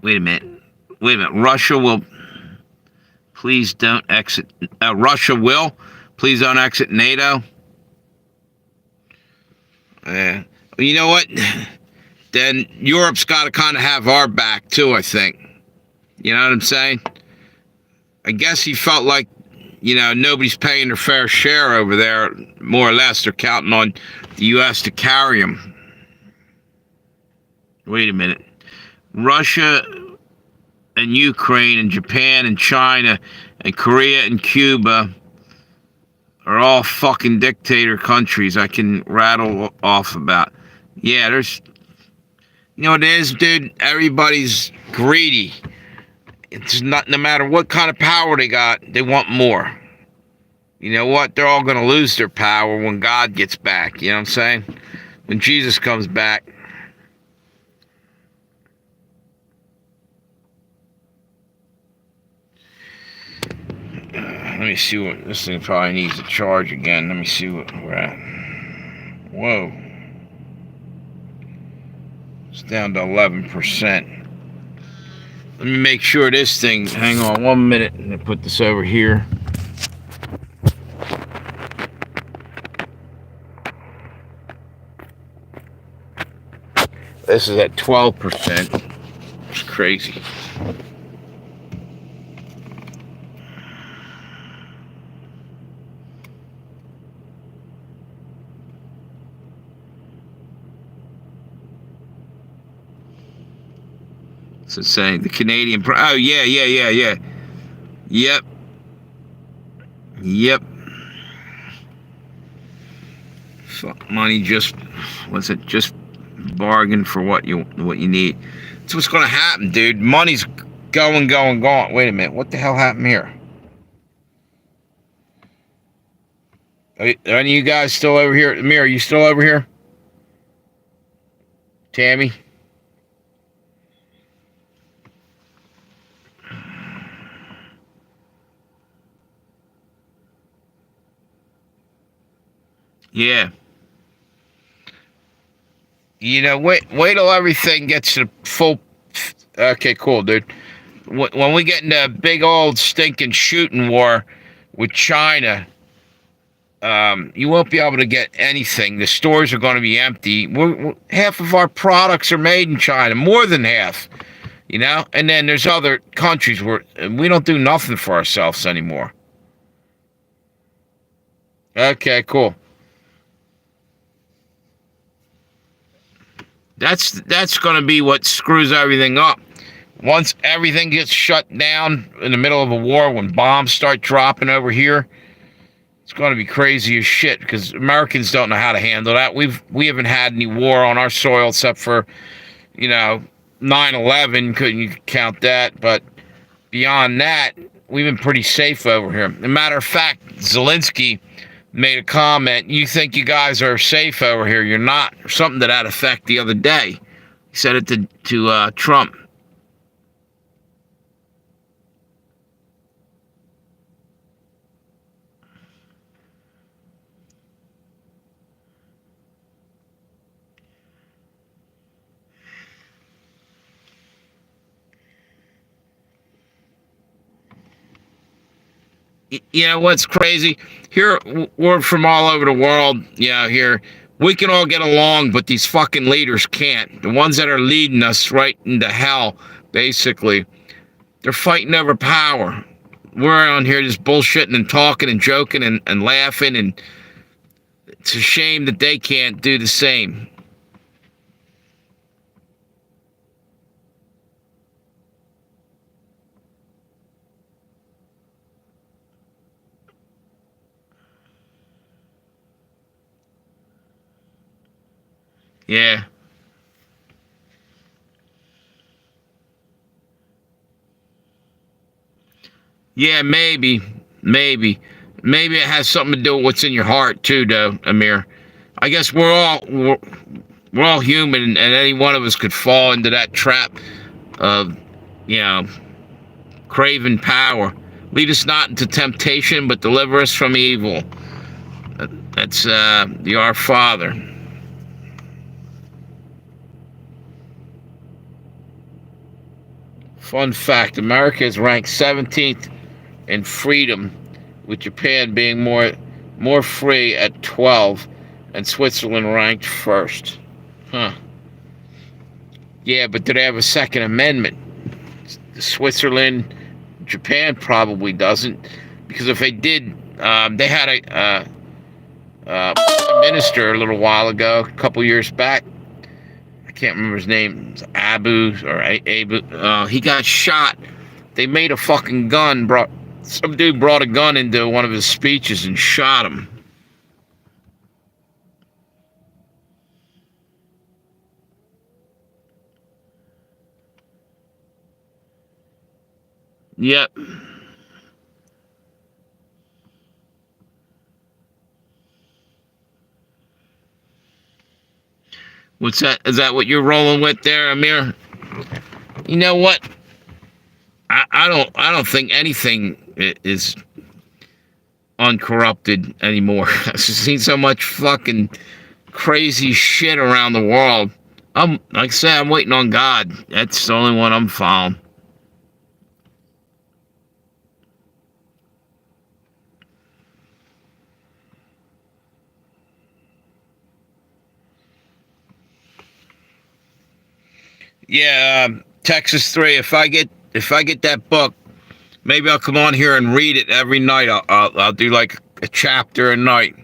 Wait a minute. Russia will please don't exit. Russia will please don't exit NATO. You know what? Then Europe's got to kind of have our back too, I think. You know what I'm saying? I guess he felt like, you know, nobody's paying their fair share over there. More or less, they're counting on the U.S. to carry them. Wait a minute. Russia and Ukraine and Japan and China and Korea and Cuba are all fucking dictator countries I can rattle off about. Yeah, there's... You know what it is, dude? Everybody's greedy. It's not, no matter what kind of power they got, they want more. You know what? They're all going to lose their power when God gets back. You know what I'm saying? When Jesus comes back. Let me see what... This thing probably needs to charge again. Let me see what we're at. Whoa. It's down to 11%. Let me make sure this thing... Hang on 1 minute. I'm going to put this over here. This is at 12%. It's crazy. So saying the Canadian... Oh, yeah. Yep. Fuck, money just... What's it? Just bargain for what you need. That's what's going to happen, dude. Money's going. Wait a minute. What the hell happened here? Are any of you guys still over here? Amir, are you still over here? Tammy? Yeah. You know, wait till everything gets to full... Okay, cool, dude. When we get into a big old stinking shooting war with China, you won't be able to get anything. The stores are going to be empty. Half of our products are made in China, more than half. You know? And then there's other countries where we don't do nothing for ourselves anymore. Okay, cool. That's going to be what screws everything up. Once everything gets shut down in the middle of a war, when bombs start dropping over here, it's going to be crazy as shit because Americans don't know how to handle that. We haven't had any war on our soil except for, you know, 9/11. Couldn't you count that? But beyond that, we've been pretty safe over here. As a matter of fact, Zelensky made a comment, you think you guys are safe over here, you're not, or something to that effect the other day. He said it to Trump. You know what's crazy? Here, we're from all over the world. Here we can all get along, but these fucking leaders can't. The ones that are leading us right into hell, basically, they're fighting over power. We're on here just bullshitting and talking and joking and laughing, and it's a shame that they can't do the same. Yeah. Yeah, maybe it has something to do with what's in your heart too, though, Amir. I guess we're all human, and any one of us could fall into that trap of, you know, craving power. Lead us not into temptation, but deliver us from evil. That's the Our Father. Fun fact: America is ranked 17th in freedom, with Japan being more free at 12, and Switzerland ranked first. Huh. Yeah, but do they have a Second Amendment? Switzerland, Japan probably doesn't, because if they did, they had a minister a little while ago, a couple years back. I can't remember his name. Abu or Abu. He got shot. They made a fucking gun. Some dude brought a gun into one of his speeches and shot him. Yep. What's that? Is that what you're rolling with there, Amir? You know what? I don't think anything is uncorrupted anymore. I've seen so much fucking crazy shit around the world. Like I said, I'm waiting on God. That's the only one I'm following. Yeah, Texas 3. If I get that book, maybe I'll come on here and read it every night. I'll do like a chapter a night.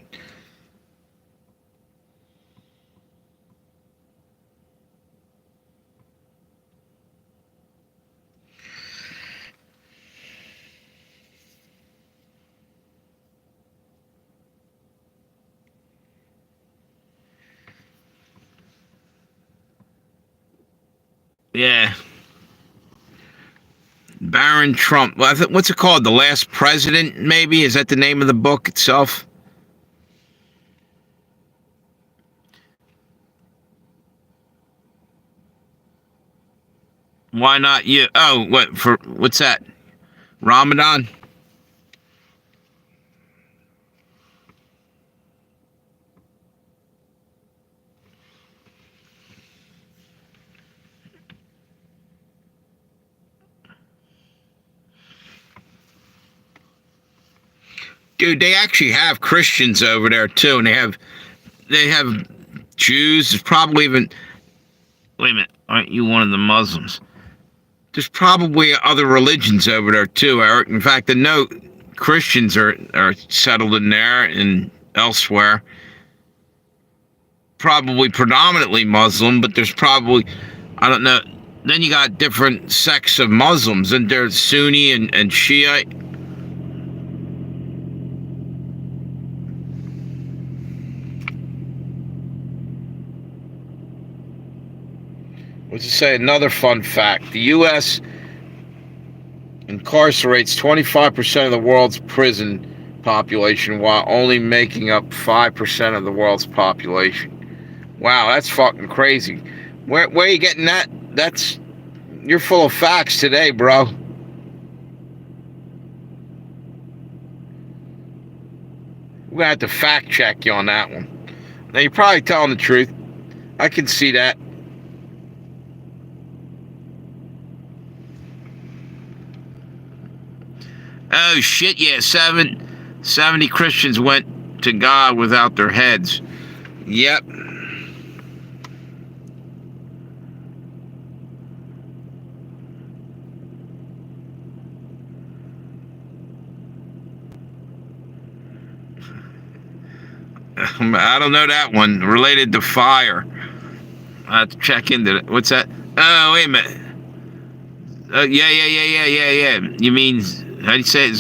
Yeah. Baron Trump. Well, what's it called? The Last President, maybe? Is that the name of the book itself? Why not you? Oh, what's that? Ramadan? Dude, they actually have Christians over there too, and they have Jews. There's probably even, wait a minute, aren't you one of the Muslims? There's probably other religions over there too, Eric. In fact, I know Christians are settled in there and elsewhere. Probably predominantly Muslim, but there's probably, I don't know. Then you got different sects of Muslims, and there's Sunni and Shiite. What's to say? Another fun fact: the U.S. incarcerates 25% of the world's prison population, while only making up 5% of the world's population. Wow, that's fucking crazy. Where are you getting that? You're full of facts today, bro. We're gonna have to fact check you on that one. Now you're probably telling the truth. I can see that. Oh shit! Yeah, 70 Christians went to God without their heads. Yep. I don't know that one. Related to fire. I have to check into it. What's that? Oh, wait a minute. Yeah. You mean, how do you say it?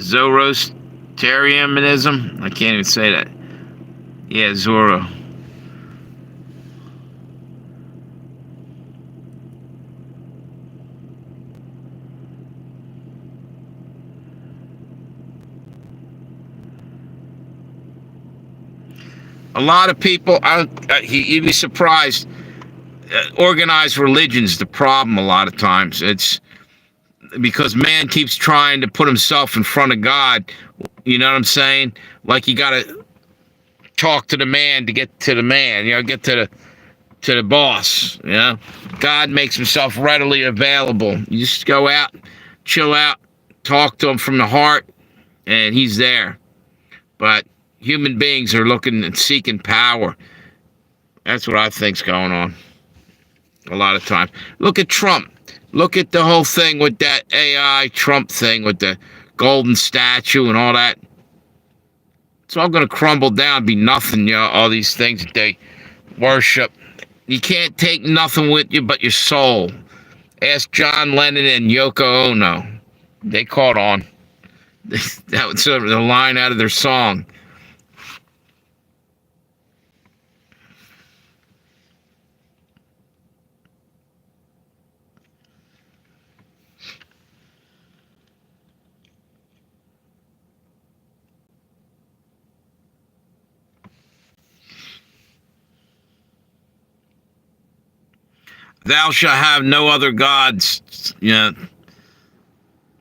Zoroastrianism? I can't even say that. Yeah, Zoro. A lot of people, you'd be surprised. Organized religion's the problem a lot of times. It's because man keeps trying to put himself in front of God. You know what I'm saying? Like you got to talk to the man to get to the man. Get to the boss. God makes himself readily available. You just go out, chill out, talk to him from the heart, and he's there. But human beings are looking and seeking power. That's what I think's going on a lot of times. Look at Trump. Look at the whole thing with that AI Trump thing with the golden statue and all that. It's all going to crumble down, be nothing, all these things that they worship. You can't take nothing with you but your soul. Ask John Lennon and Yoko Ono. They caught on. That was the line out of their song. Thou shalt have no other gods.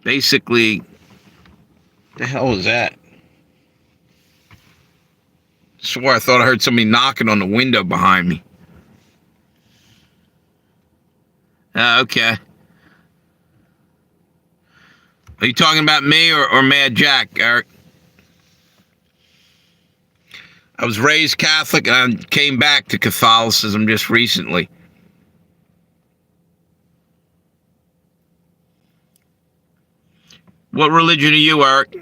Basically, the hell was that? Swore I thought I heard somebody knocking on the window behind me. Okay. Are you talking about me or Mad Jack, Eric? I was raised Catholic and I came back to Catholicism just recently. What religion are you, Eric?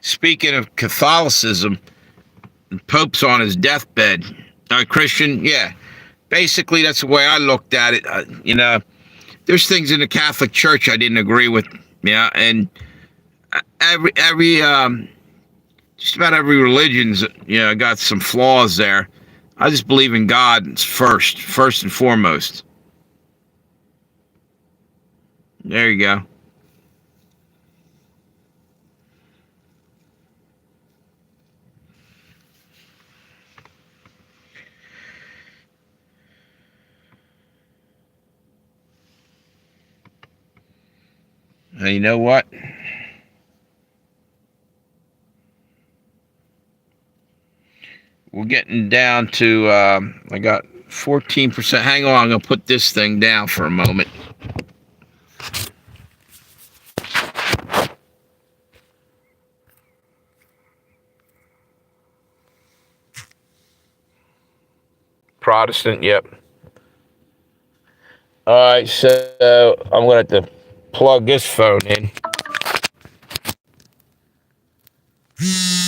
Speaking of Catholicism, the Pope's on his deathbed. Christian, yeah. Basically, that's the way I looked at it. There's things in the Catholic Church I didn't agree with. Yeah, and every just about every religion's got some flaws there. I just believe in God first and foremost. There you go. And you know what? We're getting down to, I got 14%. Hang on, I'm going to put this thing down for a moment. Protestant, yep. All right, so I'm going to have to plug this phone in.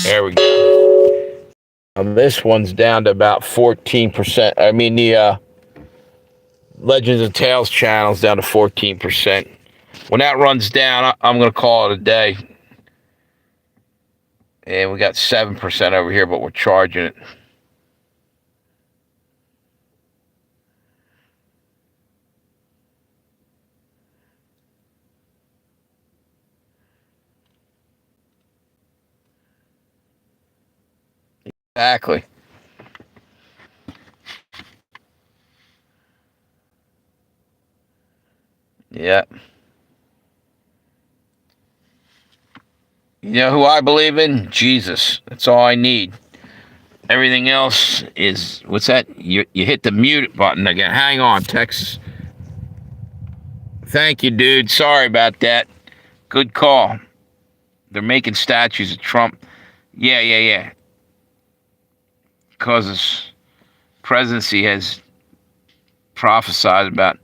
There we go. This one's down to about 14%. I mean, the Legends of Tales channel's down to 14%. When that runs down, I'm going to call it a day. And we got 7% over here, but we're charging it. Exactly. Yeah. You know who I believe in? Jesus. That's all I need. Everything else is, what's that? You hit the mute button again. Hang on, Texas. Thank you, dude. Sorry about that. Good call. They're making statues of Trump. Yeah. Because his presidency has prophesied about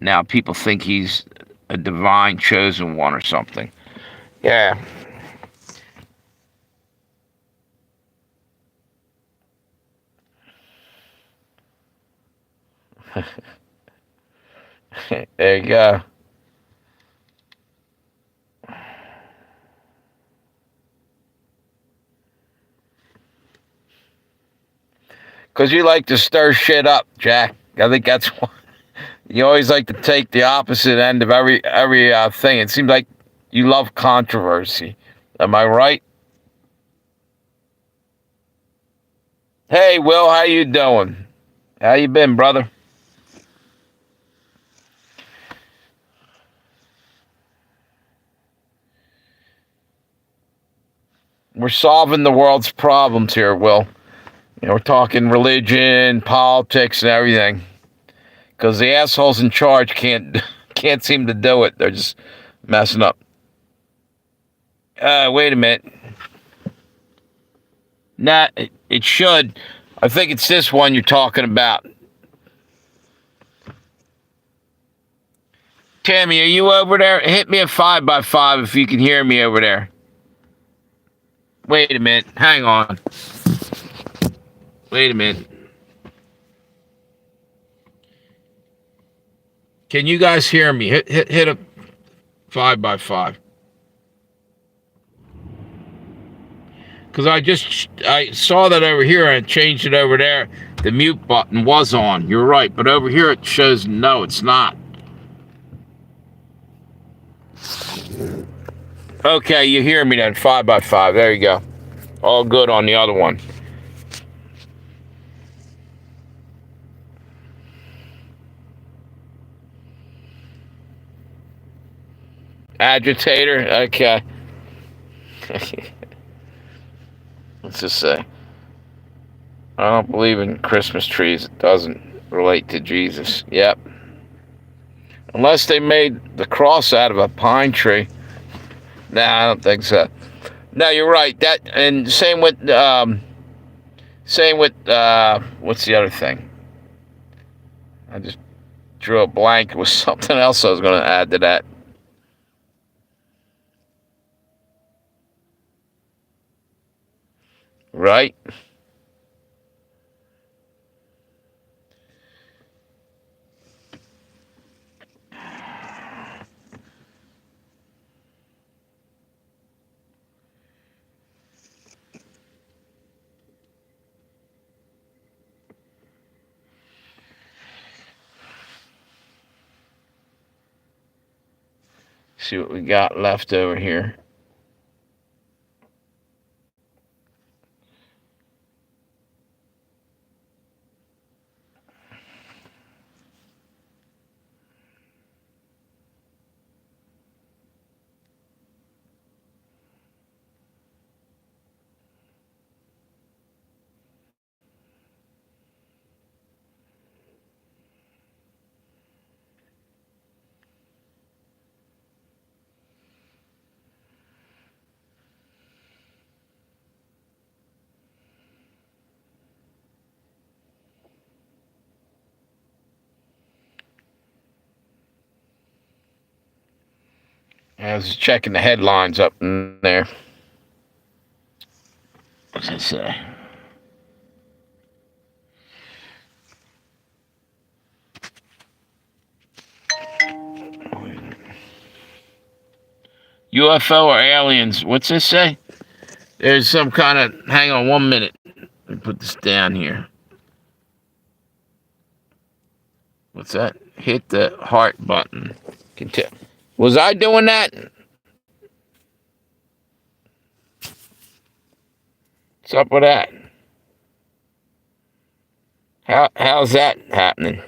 now people think he's a divine chosen one or something. Yeah. There you go. Because you like to stir shit up, Jack. I think that's why you always like to take the opposite end of every thing. It seems like you love controversy. Am I right? Hey, Will, how you doing? How you been, brother? We're solving the world's problems here, Will. We're talking religion, politics, and everything. Because the assholes in charge can't seem to do it. They're just messing up. Wait a minute. Nah, it should. I think it's this one you're talking about. Tammy, are you over there? Hit me a 5x5 if you can hear me over there. Wait a minute. Hang on. Wait a minute. Can you guys hear me? Hit a 5x5. Because I saw that over here and changed it over there. The mute button was on. You're right. But over here it shows no, it's not. Okay, you hear me then. 5x5. There you go. All good on the other one. Agitator? Okay. Let's just say, I don't believe in Christmas trees. It doesn't relate to Jesus. Yep. Unless they made the cross out of a pine tree. Nah, I don't think so. No, you're right. That, and same with what's the other thing? I just drew a blank. It was something else I was going to add to that. Right? See what we got left over here. I was just checking the headlines up in there. What's it say? UFO or aliens? What's this say? There's some kind of. Hang on 1 minute. Let me put this down here. What's that? Hit the heart button. Was I doing that? What's up with that? How's that happening?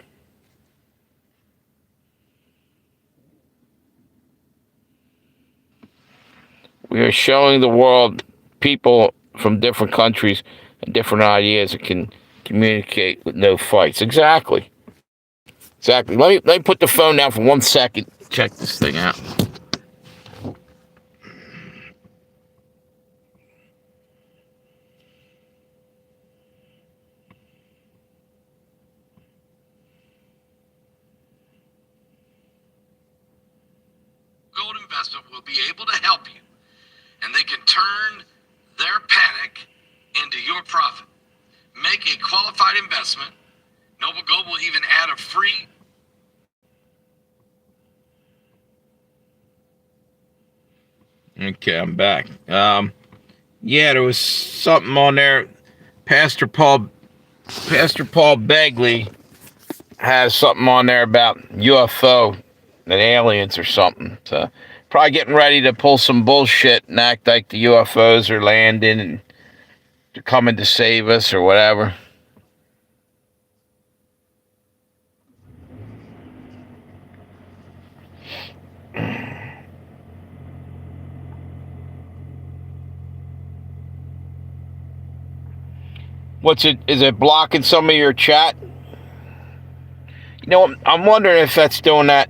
We are showing the world people from different countries and different ideas that can communicate with no fights. Exactly. Exactly. Let me put the phone down for 1 second. Check this thing out. Gold Investment will be able to help you, and they can turn their panic into your profit. Make a qualified investment. Noble Gold will even add a free. Okay, I'm back. Yeah, there was something on there. Pastor Paul Begley has something on there about UFO and aliens or something. So probably getting ready to pull some bullshit and act like the UFOs are landing and they're coming to save us or whatever. What's it? Is it blocking some of your chat? You know, I'm wondering if that's doing that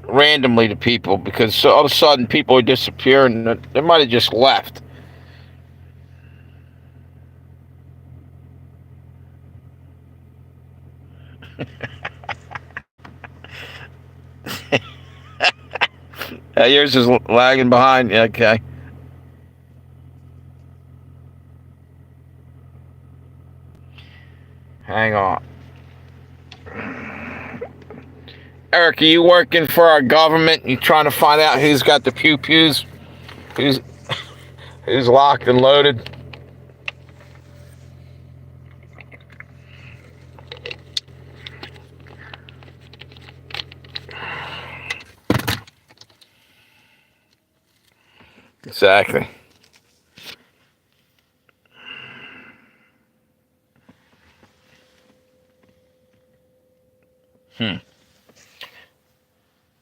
randomly to people, because all of a sudden people are disappearing. They might have just left. Yours is lagging behind. Okay. Hang on. Eric, are you working for our government? You trying to find out who's got the pew-pews? Who's locked and loaded? Exactly.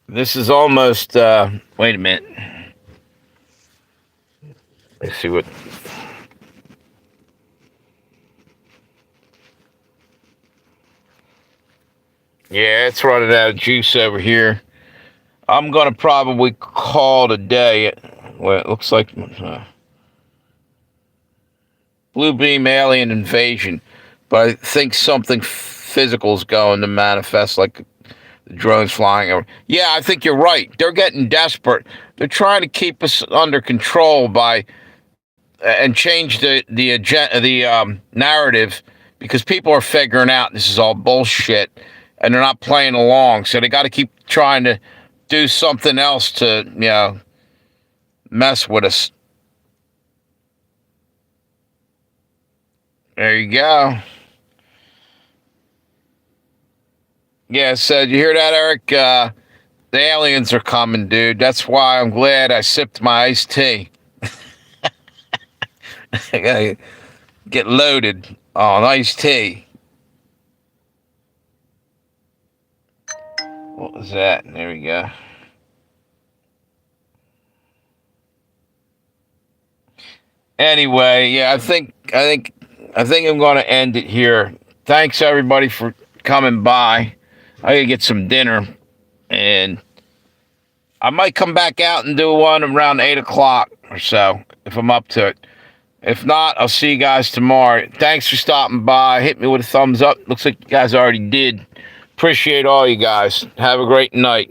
This is almost, wait a minute. Let's see what. Yeah, it's running out of juice over here. I'm going to probably call it a day. Well, it looks like blue beam alien invasion. But I think something physical is going to manifest, like the drones flying over. Yeah, I think you're right. They're getting desperate. They're trying to keep us under control by and change the agenda, the narrative, because people are figuring out this is all bullshit and they're not playing along. So they got to keep trying to do something else to, mess with us. There you go. Yeah, so did you hear that, Eric? The aliens are coming, dude. That's why I'm glad I sipped my iced tea. I gotta get loaded on iced tea. What was that? There we go. Anyway, yeah, I think I'm going to end it here. Thanks everybody for coming by. I gotta get some dinner, and I might come back out and do one around 8 o'clock or so if I'm up to it. If not, I'll see you guys tomorrow. Thanks for stopping by. Hit me with a thumbs up. Looks like you guys already did. Appreciate all you guys. Have a great night.